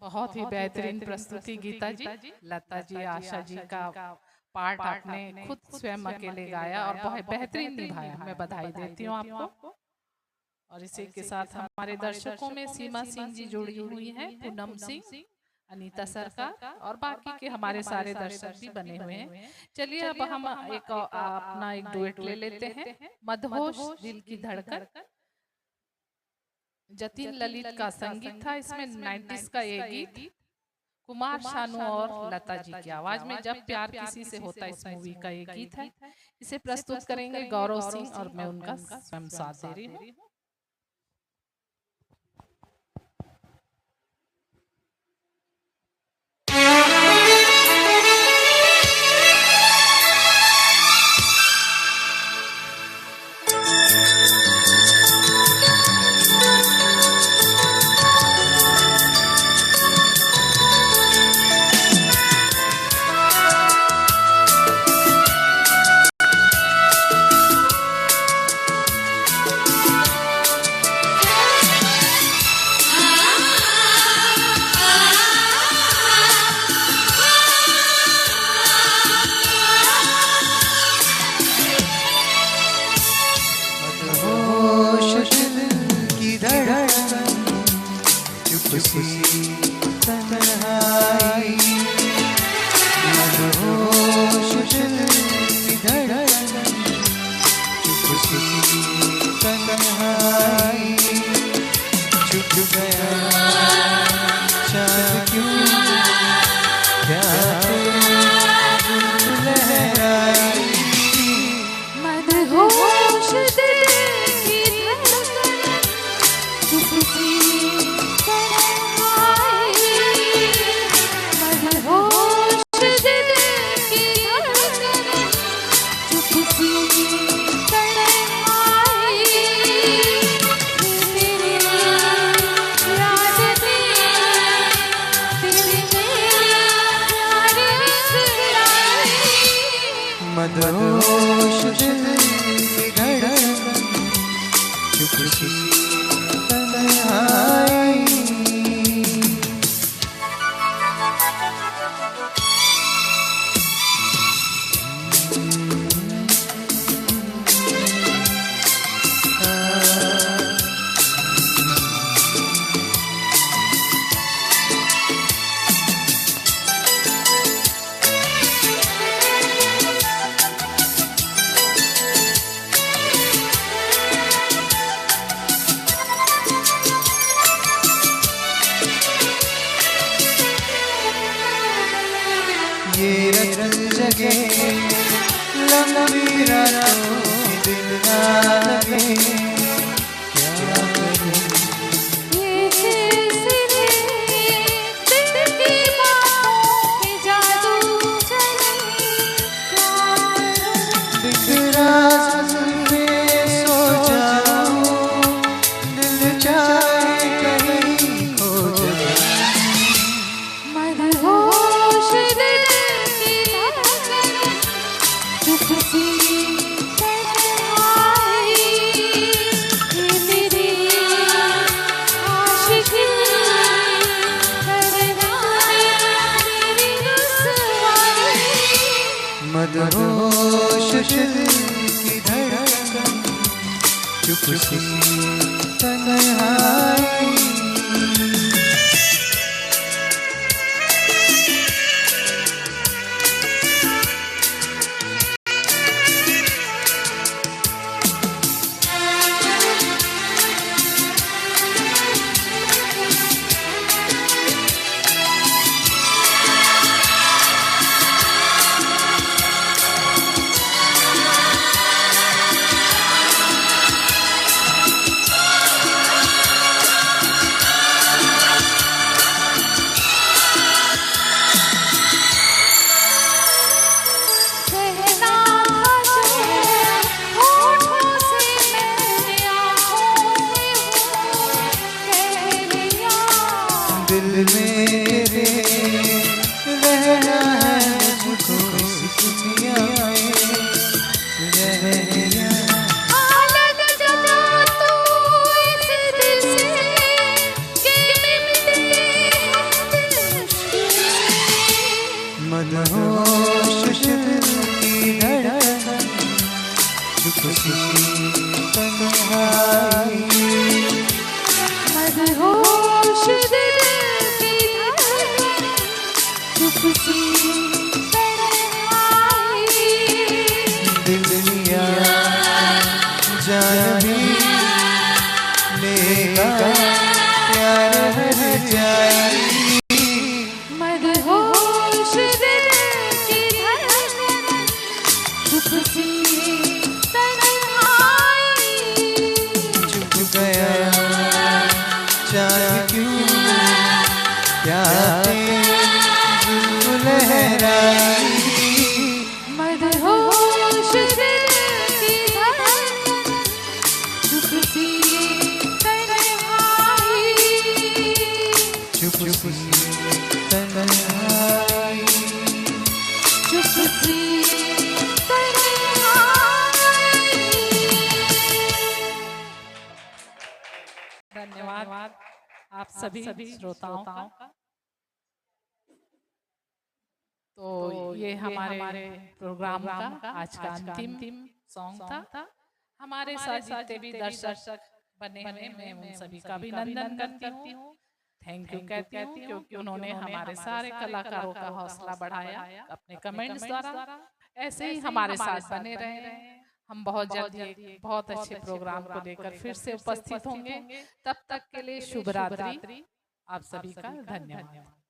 बहुत ही बेहतरीन प्रस्तुति गीता जी। लता जी, आशा जी का पार्ट आपने खुद स्वयं अकेले गाया और बहुत बेहतरीन निभाया। मैं बधाई देती हूँ आपको। और इसी के साथ हमारे दर्शकों में सीमा सिंह जी जुड़ी हुई हैं, पूनम सिंह, अनीता सरकार और बाकी के हमारे सारे दर्शक भी बने हुए हैं। चलिए अब हम एक अपना एक डुएट ले लेते हैं, मदहोश दिल की धड़कन। जतिन ललित का संगीत था। इसमें 90s का ये गीत कुमार शानू और लता जी की आवाज में जब प्यार किसी से होता, इस मूवी का ये गीत है। इसे प्रस्तुत करेंगे गौरव सिंह और मैं उनका स्वयं साथ दे रही हूँ। मदहोश दिल की धड़कन, चुप सी तन्हाई। ये रत जगे लंबी रातों में दिल ना लगे, क्या करूं ये कैसे दिल की बातों पे जादू चले, क्या करूं बिखरा में सो जाऊं, दिल चाहे कहीं खो जाऊं। मदहोश दिल की धड़कन, चुप सी तन्हाई, ये मेरी आशिकी करना मेरी रुसवाई। मदहोश दिल की धड़कन, चुप सी तन्हाई दिल मेरे रहना है मुझको इस दुनिया में रहना अलग जा तू इस दिल से कि मिलते मदहोश दिल की धड़कन चुप सी तन्हाई मदहोश दिल की धड़कन चुप सी तन्हाई दिल लिया जान भी लेगा प्यार है जाई मदहोश दिल की धड़कन चुप सी तन्हाई चुप गया चांद क्यों प्यार लहराई मदहोश दिल की धड़कन चुप सी तन्हाई चुप सी तन्हाई चुप सी तन्हाई। धन्यवाद आप सभी श्रोताओं का। तो ये हमारे प्रोग्राम का आज का अंतिम सॉन्ग था। हमारे साथ जितने भी दर्शक बने हुए मैं उन सभी का अभिनंदन करती हूँ, थैंक यू कहती हूँ, क्योंकि उन्होंने हमारे सारे कलाकारों का हौसला बढ़ाया अपने कमेंट्स द्वारा। ऐसे ही हमारे साथ बने रहे। हम बहुत जल्दी एक बहुत अच्छे प्रोग्राम को लेकर फिर से उपस्थित होंगे। तब तक के लिए शुभ रात्रि। आप सभी का धन्यवाद।